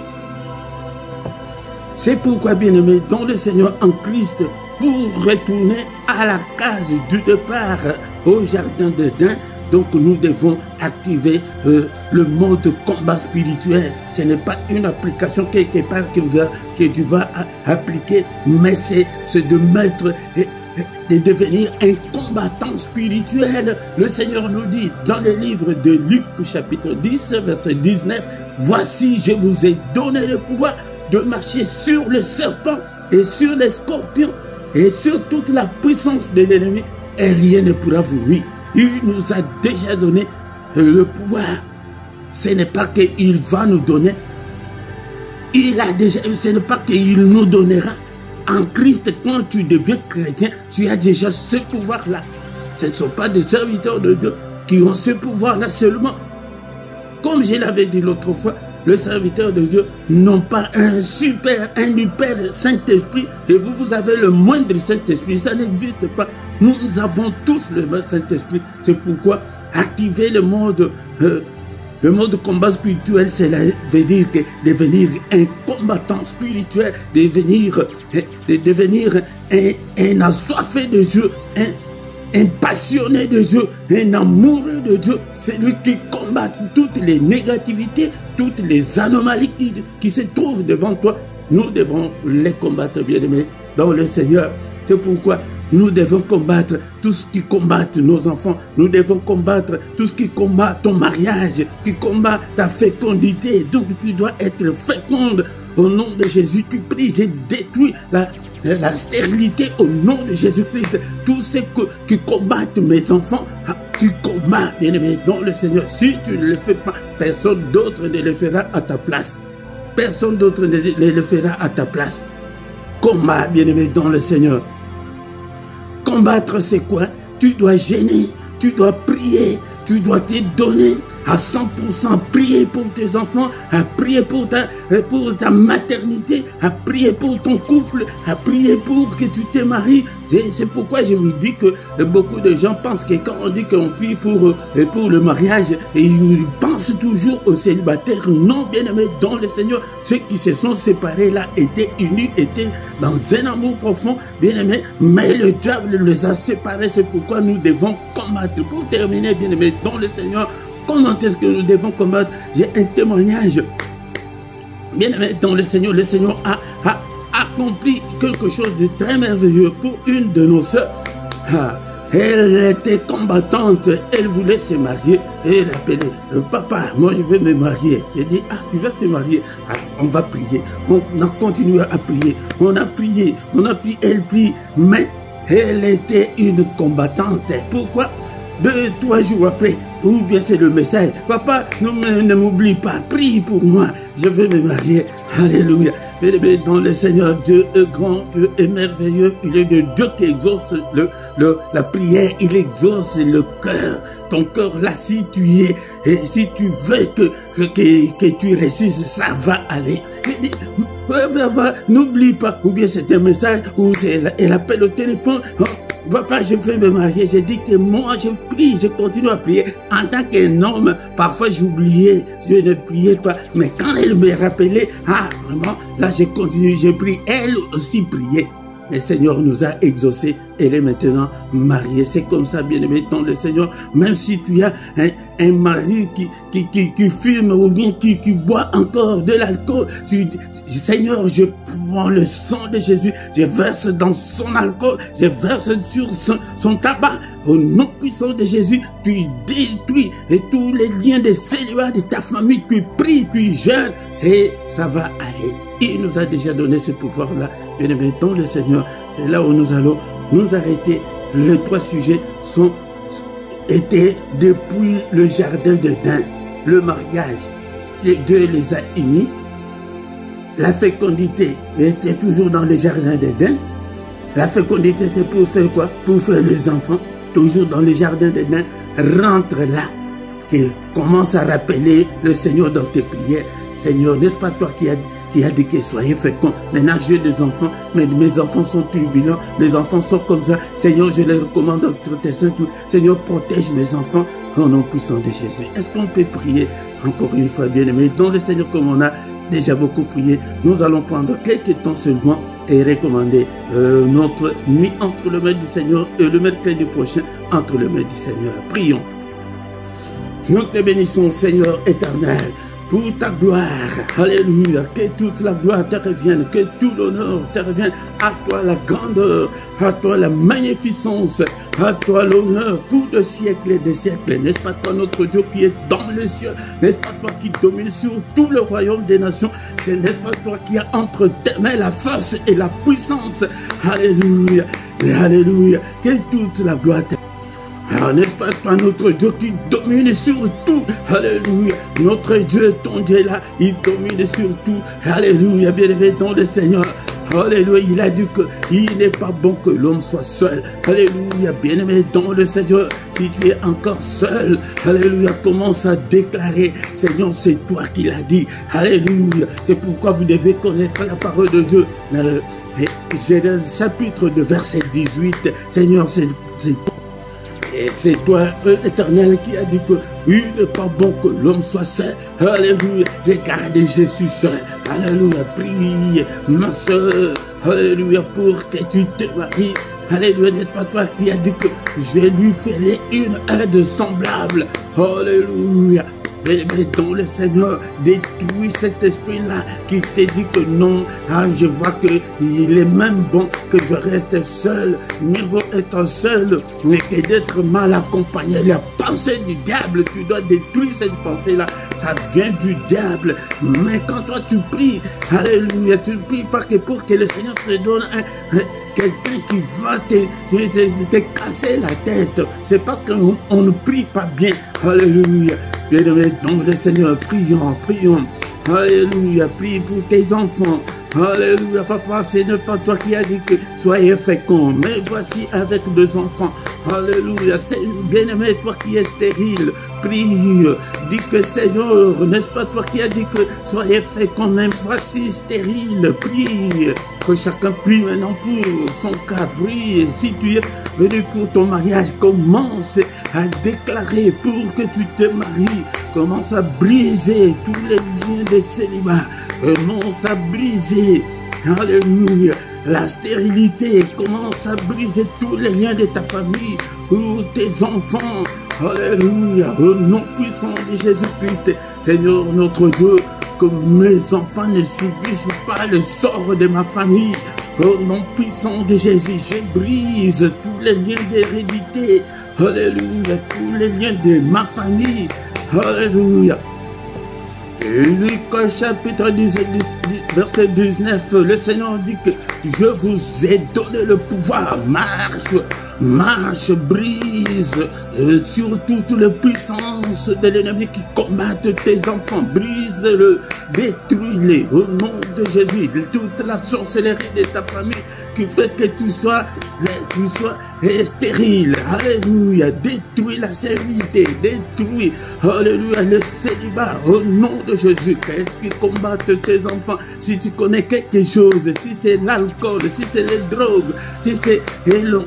C'est pourquoi, bien-aimé, dans le Seigneur en Christ, pour retourner à la case du départ au jardin d'Éden, donc nous devons activer le mode combat spirituel. Ce n'est pas une application quelque part que tu vas appliquer, mais c'est de mettre, de devenir un combattant spirituel. Le Seigneur nous dit dans le livre de Luc chapitre 10 verset 19, « Voici je vous ai donné le pouvoir de marcher sur le serpent et sur les scorpions et sur toute la puissance de l'ennemi et rien ne pourra vous nuire. » Il nous a déjà donné le pouvoir. Ce n'est pas qu'il va nous donner. Ce n'est pas qu'il nous donnera. En Christ, quand tu deviens chrétien, tu as déjà ce pouvoir-là. Ce ne sont pas des serviteurs de Dieu qui ont ce pouvoir-là seulement. Comme je l'avais dit l'autre fois, le serviteur de Dieu n'ont pas un hyper Saint-Esprit et vous avez le moindre Saint-Esprit. Ça n'existe pas. Nous avons tous le même Saint-Esprit. C'est pourquoi activer le mode combat spirituel, cela veut dire que devenir un combattant spirituel, devenir un assoiffé de Dieu, un passionné de Dieu, un amoureux de Dieu, celui qui combat toutes les négativités, toutes les anomalies qui se trouvent devant toi. Nous devons les combattre, bien-aimés, dans le Seigneur. C'est pourquoi nous devons combattre tout ce qui combat nos enfants. Nous devons combattre tout ce qui combat ton mariage, qui combat ta fécondité. Donc tu dois être féconde. Au nom de Jésus, tu pries, j'ai détruit la stérilité au nom de Jésus-Christ. Tous ceux qui combattent mes enfants, tu combats, bien-aimé, dans le Seigneur. Si tu ne le fais pas, personne d'autre ne le fera à ta place. Personne d'autre ne le fera à ta place. Combat, bien-aimé, dans le Seigneur. Combattre, c'est quoi? Tu dois gêner, tu dois prier, tu dois te donner à 100%, prier pour tes enfants, à prier pour ta maternité, à prier pour ton couple, à prier pour que tu te maries. C'est pourquoi je vous dis que beaucoup de gens pensent que quand on dit qu'on prie pour le mariage, et ils pensent toujours aux célibataires. Non, bien-aimés, dans le Seigneur, ceux qui se sont séparés là étaient unis, étaient dans un amour profond, bien-aimés, mais le diable les a séparés. C'est pourquoi nous devons combattre. Pour terminer, bien-aimés, dans le Seigneur, comment est-ce que nous devons combattre? J'ai un témoignage. Bien-aimé, dans le Seigneur a accompli quelque chose de très merveilleux pour une de nos sœurs. Elle était combattante, elle voulait se marier et elle appelait, papa, moi je veux me marier. J'ai dit, tu vas te marier, on va prier. On a continué à prier, on a prié, elle prie, mais elle était une combattante. Pourquoi? 2-3 jours après, ou bien c'est le message, papa, ne m'oublie pas, prie pour moi, je veux me marier. Alléluia. Dans le Seigneur, Dieu est grand, Dieu est merveilleux, il est le Dieu qui exauce la prière, il exauce le cœur. Ton cœur là, si tu y es, et si tu veux que tu réussisses, ça va aller. N'oublie pas, ou bien c'est un message, ou elle appelle au téléphone. Papa, je veux me marier. J'ai dit que moi, je prie, je continue à prier. En tant qu'un homme, parfois j'oubliais, je ne priais pas. Mais quand elle me rappelait, vraiment, là, j'ai continué, j'ai prié. Elle aussi priait. Le Seigneur nous a exaucés. Elle est maintenant mariée. C'est comme ça, bien-aimé, dans le Seigneur. Même si tu as un mari qui fume ou bien qui boit encore de l'alcool, tu dis, Seigneur, je prends le sang de Jésus, je verse dans son alcool, je verse sur son tabac. Au nom puissant de Jésus, tu détruis et tous les liens de célibat de ta famille, tu pries, tu jeûnes et ça va aller. Il nous a déjà donné ce pouvoir-là. Bien-aimé, dans le Seigneur, c'est là où nous allons nous arrêter. Les 3 sujets étaient depuis le jardin d'Éden, le mariage. Dieu les a unis. La fécondité était toujours dans le jardin d'Éden. La fécondité, c'est pour faire quoi? Pour faire les enfants, toujours dans le jardin d'Éden. Rentre là, et commence à rappeler le Seigneur dans tes prières. Seigneur, n'est-ce pas toi qui a dit que soyez féconds? Maintenant, j'ai des enfants, mais mes enfants sont turbulents, mes enfants sont comme ça. Seigneur, je les recommande entre tes saints. Seigneur, protège mes enfants au nom puissant de Jésus. Est-ce qu'on peut prier encore une fois, bien-aimé, dans le Seigneur, comme on a déjà beaucoup prié? Nous allons prendre quelques temps seulement et recommander notre nuit entre les mains du Seigneur et le mercredi prochain entre les mains du Seigneur. Prions. Nous te bénissons, Seigneur éternel, pour ta gloire. Alléluia. Que toute la gloire te revienne, que tout l'honneur te revienne. À toi la grandeur, à toi la magnificence, à toi l'honneur pour des siècles et des siècles. N'est-ce pas toi notre Dieu qui est dans les cieux? N'est-ce pas toi qui domine sur tout le royaume des nations? N'est-ce pas toi qui as entre tes mains la force et la puissance? Alléluia. Alléluia. Que toute la gloire te... Alors, n'est-ce pas toi notre Dieu qui domine sur tout? Alléluia. Notre Dieu, ton Dieu là, il domine sur tout. Alléluia. Bien-aimé dans le Seigneur. Alléluia. Il a dit qu'il n'est pas bon que l'homme soit seul. Alléluia. Bien-aimé dans le Seigneur. Si tu es encore seul, alléluia, commence à déclarer, Seigneur, c'est toi qui l'as dit. Alléluia. C'est pourquoi vous devez connaître la parole de Dieu. Genèse chapitre 2, verset 18. Seigneur, c'est toi. Et c'est toi, l'Éternel, qui a dit qu'il n'est pas bon que l'homme soit seul. Alléluia. Regardez Jésus seul. Alléluia. Prie, ma soeur. Alléluia. Pour que tu te maries. Alléluia. N'est-ce pas toi qui a dit que je lui ferai une aide semblable. Alléluia. Mais dans le Seigneur, détruis cet esprit-là qui te dit que non. Ah, je vois qu'il est même bon que je reste seul. Mieux vaut être seul, mais que d'être mal accompagné. La pensée du diable, tu dois détruire cette pensée-là. Ça vient du diable. Mais quand toi tu pries, alléluia, tu ne pries pas que pour que le Seigneur te donne quelqu'un qui va te casser la tête. C'est parce qu'on ne prie pas bien. Alléluia. Bien-aimé, donc le Seigneur, prions, prions. Alléluia, prie pour tes enfants. Alléluia, papa, ce n'est pas toi qui as dit que soyez féconds, mais voici avec 2 enfants. Alléluia, bien-aimé, toi qui es stérile, prie, dis que Seigneur, n'est-ce pas toi qui as dit que soyez féconds, même voici stérile, prie. Que chacun prie maintenant pour son cas, prie. Si tu es venu pour ton mariage, commence à déclarer pour que tu te maries. Commence à briser tous les liens de célibat. Commence à briser, alléluia, la stérilité. Commence à briser tous les liens de ta famille, pour tes enfants. Alléluia, au nom puissant de Jésus-Christ. Seigneur notre Dieu, que mes enfants ne subissent pas le sort de ma famille. Au nom puissant de Jésus, je brise tous les liens d'hérédité. Alléluia, tous les liens de ma famille. Alléluia. Luc chapitre 10, verset 19, le Seigneur dit que je vous ai donné le pouvoir. Marche, brise sur toutes les puissances de l'ennemi qui combattent tes enfants. Brise-le, détruis-les au nom de Jésus. Toute la sorcellerie de ta famille qui fait que tu sois stérile. Alléluia. Détruis la stérilité. Détruis, alléluia, le célibat au nom de Jésus. Qu'est-ce qui combat tes enfants? Si tu connais quelque chose, si c'est l'alcool, si c'est les drogues, si c'est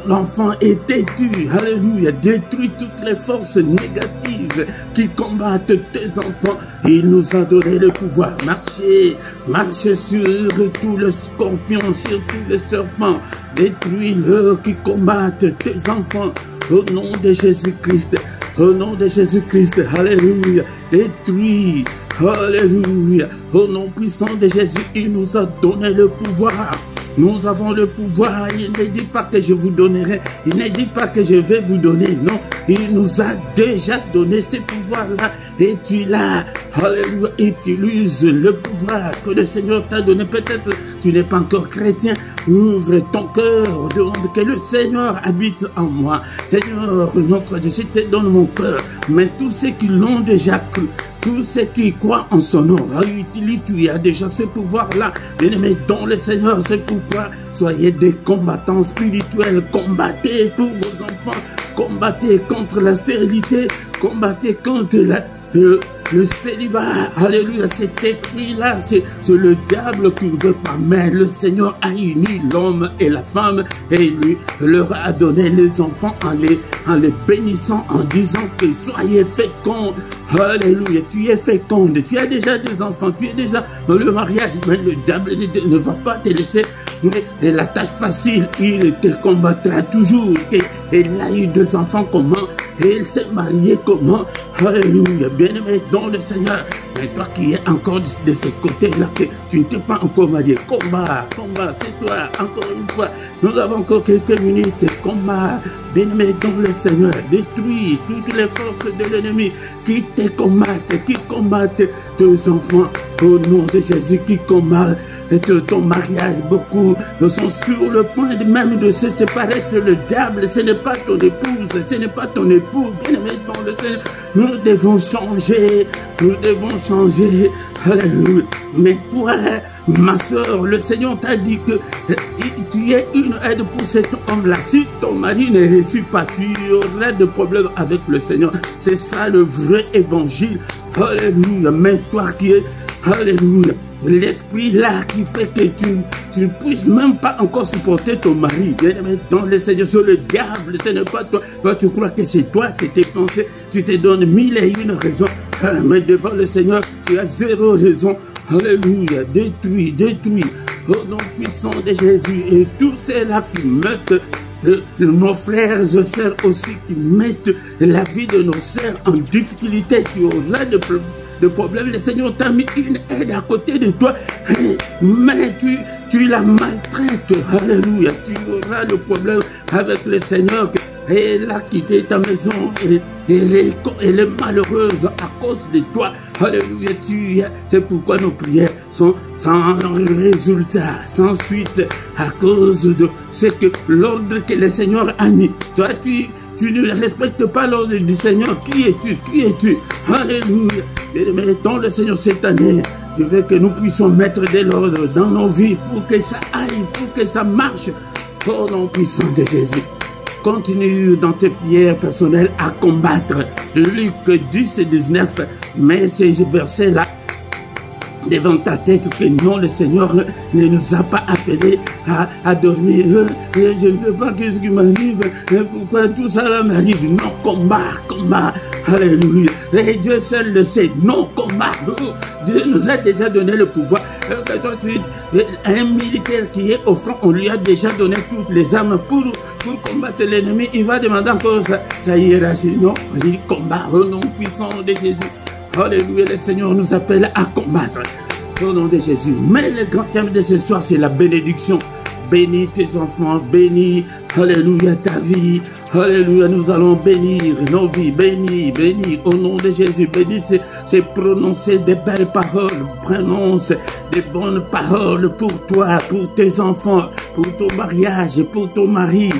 l'enfant est têtu, alléluia, détruis toutes les forces négatives qui combattent tes enfants. Il nous a donné le pouvoir. Marche sur tous les scorpions, sur tous les serpents. Détruis-le qui combattent tes enfants. Au nom de Jésus-Christ. Au nom de Jésus-Christ. Alléluia. Détruis. Alléluia. Au nom puissant de Jésus, il nous a donné le pouvoir. Nous avons le pouvoir. Il ne dit pas que je vous donnerai. Il ne dit pas que je vais vous donner. Non. Il nous a déjà donné ces pouvoirs-là. Et tu l'as, alléluia, utilise le pouvoir que le Seigneur t'a donné. Peut-être tu n'es pas encore chrétien. Ouvre ton cœur, demande que le Seigneur habite en moi. Seigneur, notre Dieu, je te donne mon cœur. Mais tous ceux qui l'ont déjà cru, tous ceux qui croient en son nom, utilise, tu as déjà ce pouvoir-là. Bien-aimés dans le Seigneur, c'est pourquoi soyez des combattants spirituels. Combattez pour vos enfants. Combattez contre la stérilité. Combattez contre le célibat. Alléluia, cet esprit-là, c'est le diable qui ne veut pas. Mais le Seigneur a uni l'homme et la femme et lui leur a donné les enfants en les bénissant, en disant que soyez féconds. Alléluia, tu es féconde, tu as déjà des enfants, tu es déjà dans le mariage, mais le diable ne va pas te laisser la tâche facile, il te combattra toujours. Et il a eu 2 enfants comment? Et il s'est marié comment? Alléluia, bien-aimé dans le Seigneur. Mais toi qui es encore de ce côté-là, que tu ne t'es pas encore marié, combat, ce soir, encore une fois, nous avons encore quelques minutes de combat. Bien-aimé dans le Seigneur, détruis toutes les forces de l'ennemi qui te combattent tes enfants au nom de Jésus, qui combattent ton mariage. Beaucoup sont sur le point même de se séparer. C'est le diable, ce n'est pas ton épouse, ce n'est pas ton époux. Bien-aimé dans le Seigneur, nous devons changer, alléluia. Mais toi, ma soeur, le Seigneur t'a dit que tu es une aide pour cet homme-là. Si ton mari ne réussit pas, tu auras des problèmes avec le Seigneur. C'est ça le vrai évangile. Alléluia. Mais toi qui es, alléluia, l'esprit là qui fait que tu ne puisses même pas encore supporter ton mari. Bien-aimé dans le Seigneur, sur le diable, ce n'est pas toi. Toi, tu crois que c'est toi, c'est tes pensées. Tu te donnes 1001 raisons. Mais devant le Seigneur, tu as 0 raison. Alléluia, détruit. Au nom puissant de Jésus. Et tous ceux-là qui mettent nos frères et sœurs aussi, qui mettent la vie de nos sœurs en difficulté, tu auras de problème. Le Seigneur t'a mis une aide à côté de toi, mais tu la maltraites. Alléluia, tu auras le problème avec le Seigneur. Elle a quitté ta maison, elle est malheureuse à cause de toi. Alléluia, c'est pourquoi nos prières sont sans résultat, sans suite, à cause de ce que l'ordre que le Seigneur a mis. Toi, tu ne respectes pas l'ordre du Seigneur. Qui es-tu? Alléluia. Mais dans le Seigneur cette année, je veux que nous puissions mettre de l'ordre dans nos vies pour que ça aille, pour que ça marche. Au nom puissant de Jésus. Continue dans tes prières personnelles à combattre. Luc 10 et 19. Mais ces versets-là devant ta tête, que non, le Seigneur ne nous a pas appelés à dormir. Et je ne sais pas qu'est-ce qui m'arrive. Pourquoi tout ça m'arrive? Non, combat. Alléluia. Et Dieu seul le sait. Non, combat. Dieu nous a déjà donné le pouvoir. Un militaire qui est au front, on lui a déjà donné toutes les armes pour combattre l'ennemi. Il va demander encore sa hiérarchie. Non, il combat au nom puissant de Jésus. Alléluia, le Seigneur nous appelle à combattre au nom de Jésus. Mais le grand thème de ce soir, c'est la bénédiction. Bénis tes enfants, bénis, alléluia, ta vie. Alléluia, nous allons bénir nos vies, bénis au nom de Jésus. Bénis, c'est prononcer des belles paroles, prononce des bonnes paroles pour toi, pour tes enfants, pour ton mariage, pour ton mari.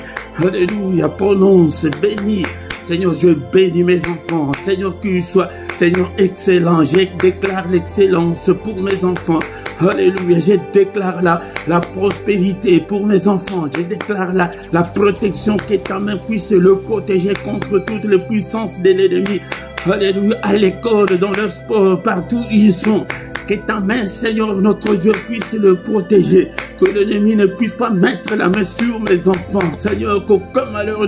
Alléluia, prononce, bénis. Seigneur, je bénis mes enfants. Seigneur, qu'il soit, Seigneur, excellent. Je déclare l'excellence pour mes enfants. Alléluia, je déclare la prospérité pour mes enfants. Je déclare la protection, que ta main puisse le protéger contre toutes les puissances de l'ennemi. Alléluia, à l'école, dans leur sport, partout où ils sont. Que ta main, Seigneur, notre Dieu, puisse le protéger. Que l'ennemi ne puisse pas mettre la main sur mes enfants. Seigneur, qu'aucun malheur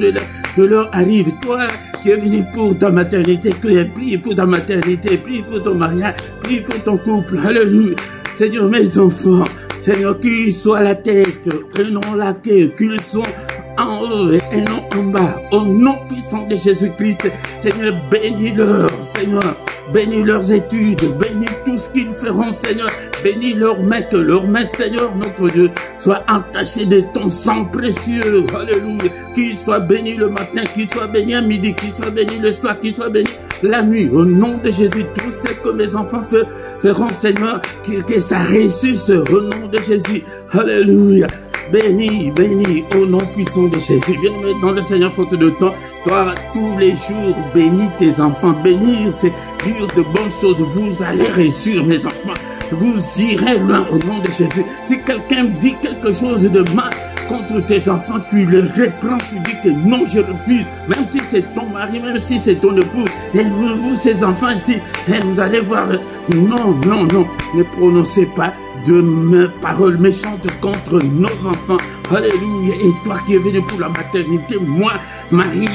ne leur arrive. Toi qui es venu pour ta maternité, prie pour ta maternité, prie pour ton mariage, prie pour ton couple. Alléluia. Seigneur, mes enfants, Seigneur, qu'ils soient la tête et non la queue, qu'ils soient en haut et non en bas. Au nom puissant de Jésus-Christ, Seigneur, bénis-leur, Seigneur. Bénis leurs études, bénis tout ce qu'ils feront, Seigneur. Bénis leurs mains, que leurs mains, Seigneur, notre Dieu, soient entachées de ton sang précieux. Alléluia. Qu'ils soient bénis le matin, qu'ils soient bénis à midi, qu'ils soient bénis le soir, qu'ils soient bénis la nuit. Au nom de Jésus, tout ce que mes enfants feront, Seigneur, que ça réussisse au nom de Jésus. Alléluia. Béni, béni, au nom puissant de Jésus. Bien-aimé dans le Seigneur, faute de temps, toi, tous les jours, bénis tes enfants. Bénir, c'est dire de bonnes choses. Vous allez réussir, mes enfants. Vous irez loin au nom de Jésus. Si quelqu'un dit quelque chose de mal contre tes enfants, tu le reprends, tu dis que non, je refuse. Même si c'est ton mari, même si c'est ton épouse, et vous, ces enfants ici, et vous allez voir, non, non, non, ne prononcez pas de paroles méchantes contre nos enfants. Alléluia. Et toi qui es venu pour la maternité, moi, Marie,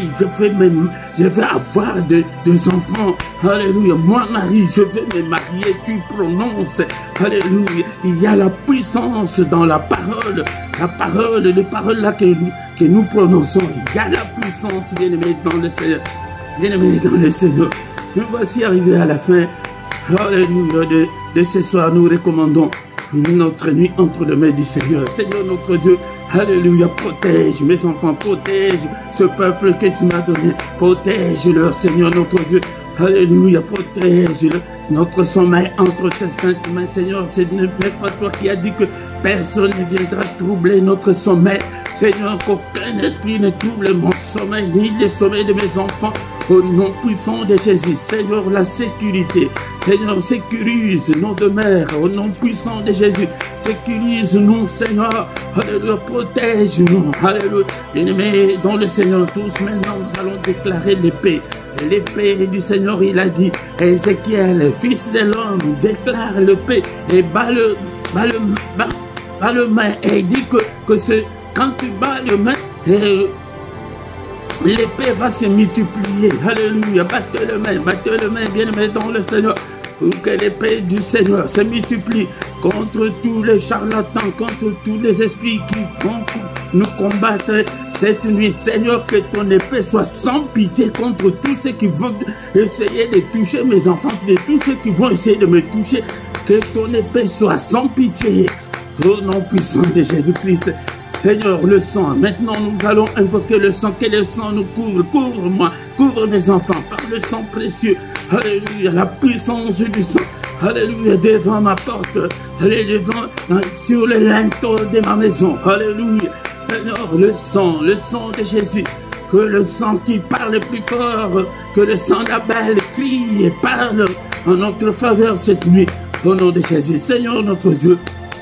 je vais avoir des enfants. Alléluia. Moi, Marie, je vais me marier. Tu prononces. Alléluia. Il y a la puissance dans la parole. La parole, les paroles là que nous prononçons. Il y a la puissance, bien-aimé dans le Seigneur. Bien-aimé dans le Seigneur. Nous voici arrivés à la fin. Alléluia. De ce soir, nous recommandons notre nuit entre les mains du Seigneur. Seigneur notre Dieu, alléluia, protège mes enfants, protège ce peuple que tu m'as donné, protège-leur, Seigneur notre Dieu, alléluia, protège-le, notre sommeil entre tes saintes mains, Seigneur, ce n'est pas toi qui as dit que personne ne viendra troubler notre sommeil, Seigneur, qu'aucun esprit ne trouble mon sommeil, ni le sommeil de mes enfants, au nom puissant de Jésus, Seigneur, la sécurité, Seigneur, sécurise nos demeures, au nom puissant de Jésus, sécurise-nous, Seigneur, alléluia, protège-nous, alléluia, bien-aimés, dans le Seigneur, tous maintenant, nous allons déclarer l'épée, l'épée du Seigneur, il a dit, Ézéchiel, fils de l'homme, déclare l'épée, et bat le main, et il dit que quand tu bats le main, l'épée va se multiplier. Alléluia. Battez le main, bien-aimé dans le Seigneur. Pour que l'épée du Seigneur se multiplie contre tous les charlatans, contre tous les esprits qui vont nous combattre cette nuit. Seigneur, que ton épée soit sans pitié contre tous ceux qui vont essayer de toucher mes enfants, de tous ceux qui vont essayer de me toucher. Que ton épée soit sans pitié. Au nom puissant de Jésus-Christ. Seigneur, le sang, maintenant nous allons invoquer le sang, que le sang nous couvre, couvre-moi, couvre mes enfants par le sang précieux, alléluia, la puissance du sang, alléluia, devant ma porte, alléluia, sur le linteau de ma maison, alléluia, Seigneur, le sang de Jésus, que le sang qui parle plus fort, que le sang d'Abel crie et parle en notre faveur cette nuit, au nom de Jésus, Seigneur notre Dieu,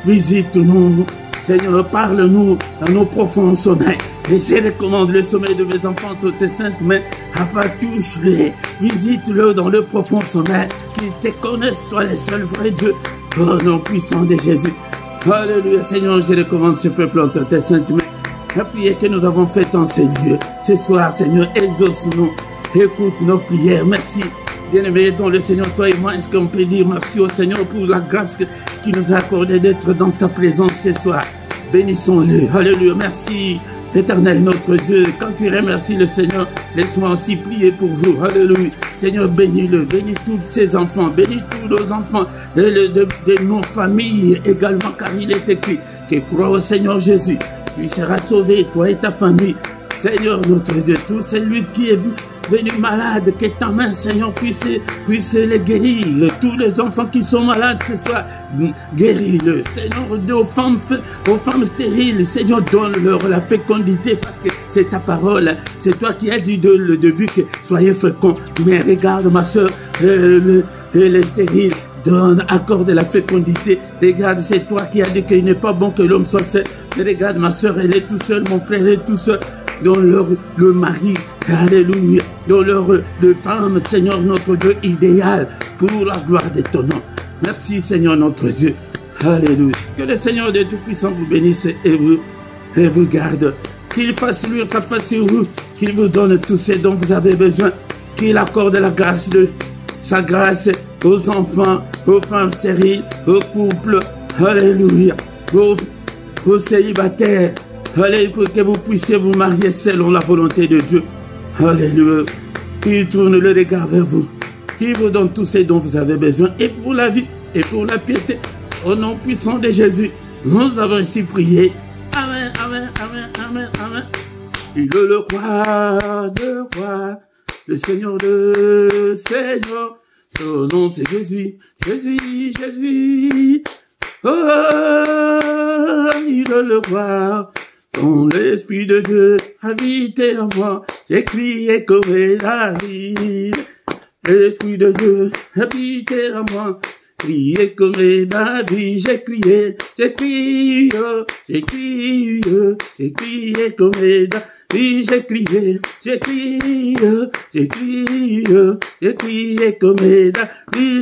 visite-nous, Seigneur, parle-nous dans nos profonds sommeils. Et je recommande le sommeil de mes enfants, toutes tes saintes mains, afin touche-les, visite-le dans le profond sommeil, qu'ils te connaissent, toi, le seul vrai Dieu, au nom puissant de Jésus. Alléluia, Seigneur, je recommande ce peuple entre tes saintes mains. La prière que nous avons faite en ces lieux, ce soir, Seigneur, exauce-nous, écoute nos prières, merci. Bien-aimé dans le Seigneur, toi et moi, est-ce qu'on peut dire merci au Seigneur pour la grâce qui nous a accordé d'être dans sa présence ce soir. Bénissons-le. Alléluia. Merci, éternel notre Dieu. Quand tu remercies le Seigneur, laisse-moi aussi prier pour vous. Alléluia. Seigneur, bénis-le. Bénis tous ses enfants. Bénis tous nos enfants de nos familles également, car il est écrit que crois au Seigneur Jésus. Tu seras sauvé, toi et ta famille. Seigneur notre Dieu, tout celui qui est venu malade, que ta main, Seigneur, puisse les guérir. Tous les enfants qui sont malades ce soir, guéris-le. Seigneur, aux femmes stériles, Seigneur, donne-leur la fécondité, parce que c'est ta parole. C'est toi qui as dit le début que soyez féconds. Mais regarde, ma soeur, les stériles, accorde la fécondité. Regarde, c'est toi qui as dit qu'il n'est pas bon que l'homme soit seul. Regarde, ma soeur, elle est tout seule, mon frère est tout seul. Dans le mari, alléluia, dans le femme, Seigneur notre Dieu, idéal pour la gloire de ton nom. Merci Seigneur notre Dieu, alléluia. Que le Seigneur de Tout-Puissant vous bénisse et vous garde. Qu'il fasse luire sa face sur vous, qu'il vous donne tout ce dont vous avez besoin, qu'il accorde la grâce sa grâce aux enfants, aux femmes stériles, aux couples, alléluia, aux célibataires, Allez, pour que vous puissiez vous marier selon la volonté de Dieu. Alléluia. Il tourne le regard vers vous. Il vous donne tous ce dont vous avez besoin, et pour la vie, et pour la piété. Au nom puissant de Jésus, nous avons ainsi prié. Amen, amen, amen, amen, amen. Il est le roi de rois, le Seigneur de Seigneur. Son nom c'est Jésus, Jésus, Jésus. Oh, il est le roi. Quand l'Esprit de Dieu habitait en moi, j'ai crié comme David. L'Esprit de Dieu habitait en moi, crié comme David, j'ai crié, j'ai crié, j'ai crié, j'ai crié comme David, j'ai crié, j'ai crié, j'ai crié, j'ai crié comme David,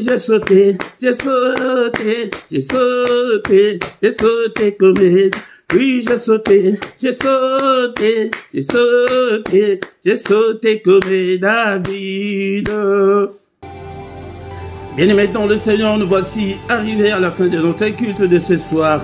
j'ai sauté, j'ai sauté, j'ai sauté, j'ai sauté comme David. Oui, j'ai sauté, j'ai sauté, j'ai sauté, j'ai sauté comme David. Bien-aimés dans le Seigneur, nous voici arrivés à la fin de notre culte de ce soir.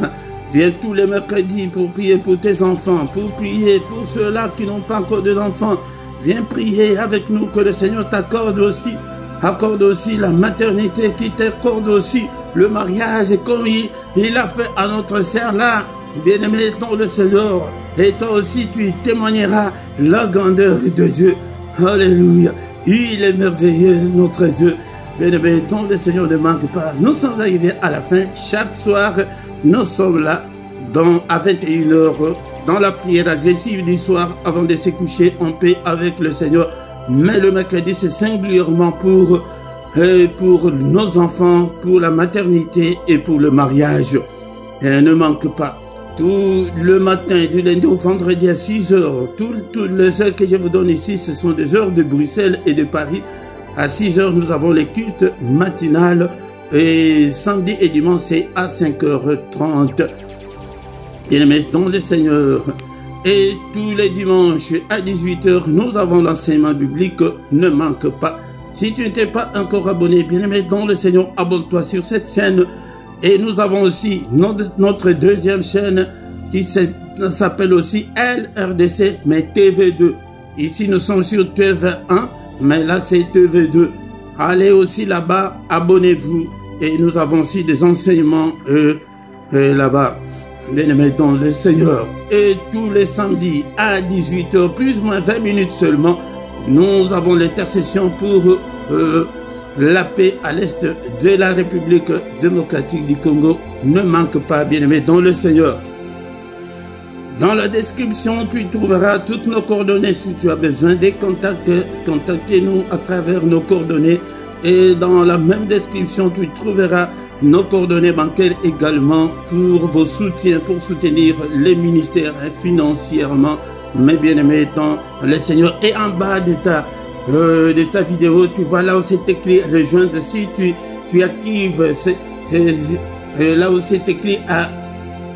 Viens tous les mercredis pour prier pour tes enfants, pour prier pour ceux-là qui n'ont pas encore d'enfants. Viens prier avec nous, que le Seigneur t'accorde aussi. Accorde aussi la maternité, qui t'accorde aussi le mariage, comme il a fait à notre sœur là. Bien-aimé dans le Seigneur, et toi aussi tu témoigneras la grandeur de Dieu. Alléluia. Il est merveilleux, notre Dieu. Bien-aimé dans le Seigneur, ne manque pas. Nous sommes arrivés à la fin. Chaque soir, nous sommes là à 21h dans la prière agressive du soir avant de se coucher en paix avec le Seigneur. Mais le mercredi, c'est singulièrement pour nos enfants, pour la maternité et pour le mariage. Et ne manque pas. Tout le matin, du lundi au vendredi à 6 heures, toutes les heures que je vous donne ici, ce sont des heures de Bruxelles et de Paris. À 6 heures, nous avons les cultes matinales et samedi et dimanche, c'est à 5h30. Bien-aimés dans le Seigneur. Et tous les dimanches à 18h, nous avons l'enseignement biblique, ne manque pas. Si tu n'es pas encore abonné, bien-aimé dans le Seigneur, abonne-toi sur cette chaîne. Et nous avons aussi notre deuxième chaîne qui s'appelle aussi LRDC, mais TV2. Ici, nous sommes sur TV1, mais là, c'est TV2. Allez aussi là-bas, abonnez-vous. Et nous avons aussi des enseignements là-bas. Bien-aimés dans le Seigneur. Et tous les samedis à 18h, plus ou moins 20 minutes seulement, nous avons l'intercession pour la paix à l'est de la République démocratique du Congo. Ne manque pas, bien-aimés dans le Seigneur. Dans la description, tu trouveras toutes nos coordonnées si tu as besoin de contactez-nous à travers nos coordonnées. Et dans la même description, tu trouveras nos coordonnées bancaires également pour vos soutiens, pour soutenir les ministères financièrement. Mais bien-aimés dans le Seigneur. Et en bas de ta vidéo, tu vois là où c'est écrit rejoindre. Si tu actives là où c'est écrit à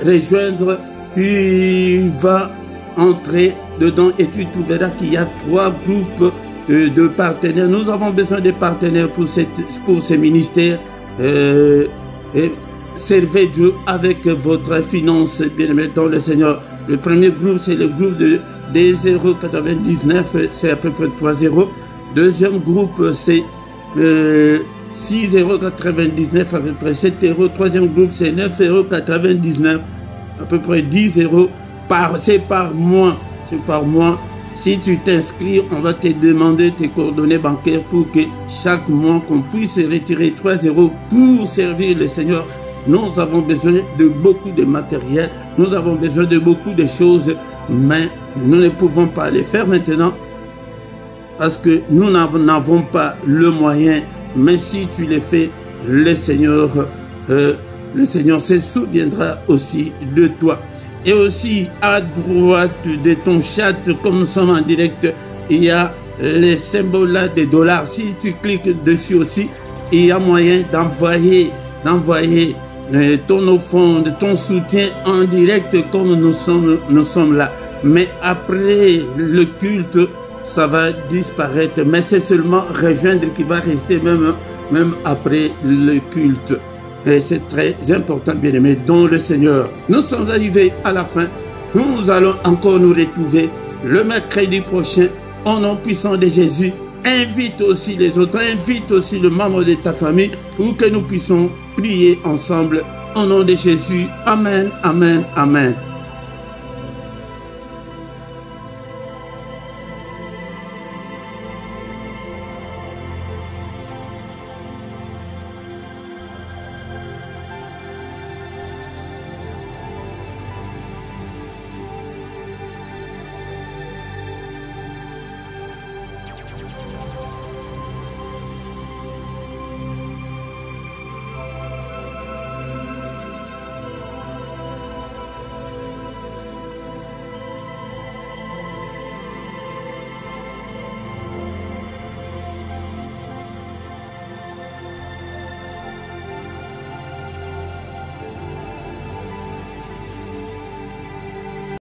rejoindre, tu vas entrer dedans et tu trouveras qu'il y a 3 groupes de partenaires. Nous avons besoin de partenaires pour ces ministères. Et servez Dieu avec votre finance, bien-aimés dans le Seigneur. Le premier groupe, c'est le groupe des 0,99, c'est à peu près 3 euros. Deuxième groupe, c'est 6,99 €, à peu près 7 euros. Troisième groupe, c'est 9,99 €, à peu près 10 euros. C'est par mois. C'est par mois. Si tu t'inscris, on va te demander tes coordonnées bancaires pour que chaque mois, qu'on puisse retirer 3 euros pour servir le Seigneur. Nous avons besoin de beaucoup de matériel. Nous avons besoin de beaucoup de choses. Mais nous ne pouvons pas les faire maintenant parce que nous n'avons pas le moyen. Mais si tu les fais, le Seigneur se souviendra aussi de toi. Et aussi, à droite de ton chat, comme nous sommes en direct, il y a les symboles là des dollars. Si tu cliques dessus aussi, il y a moyen d'envoyer ton offrande, ton soutien en direct comme nous sommes là. Mais après le culte, ça va disparaître. Mais c'est seulement rejoindre qui va rester même après le culte. Et c'est très important, bien-aimés, dans le Seigneur. Nous sommes arrivés à la fin. Nous allons encore nous retrouver le mercredi prochain au nom puissant de Jésus. Invite aussi les autres, invite aussi le membre de ta famille pour que nous puissions prier ensemble au nom de Jésus. Amen, amen, amen.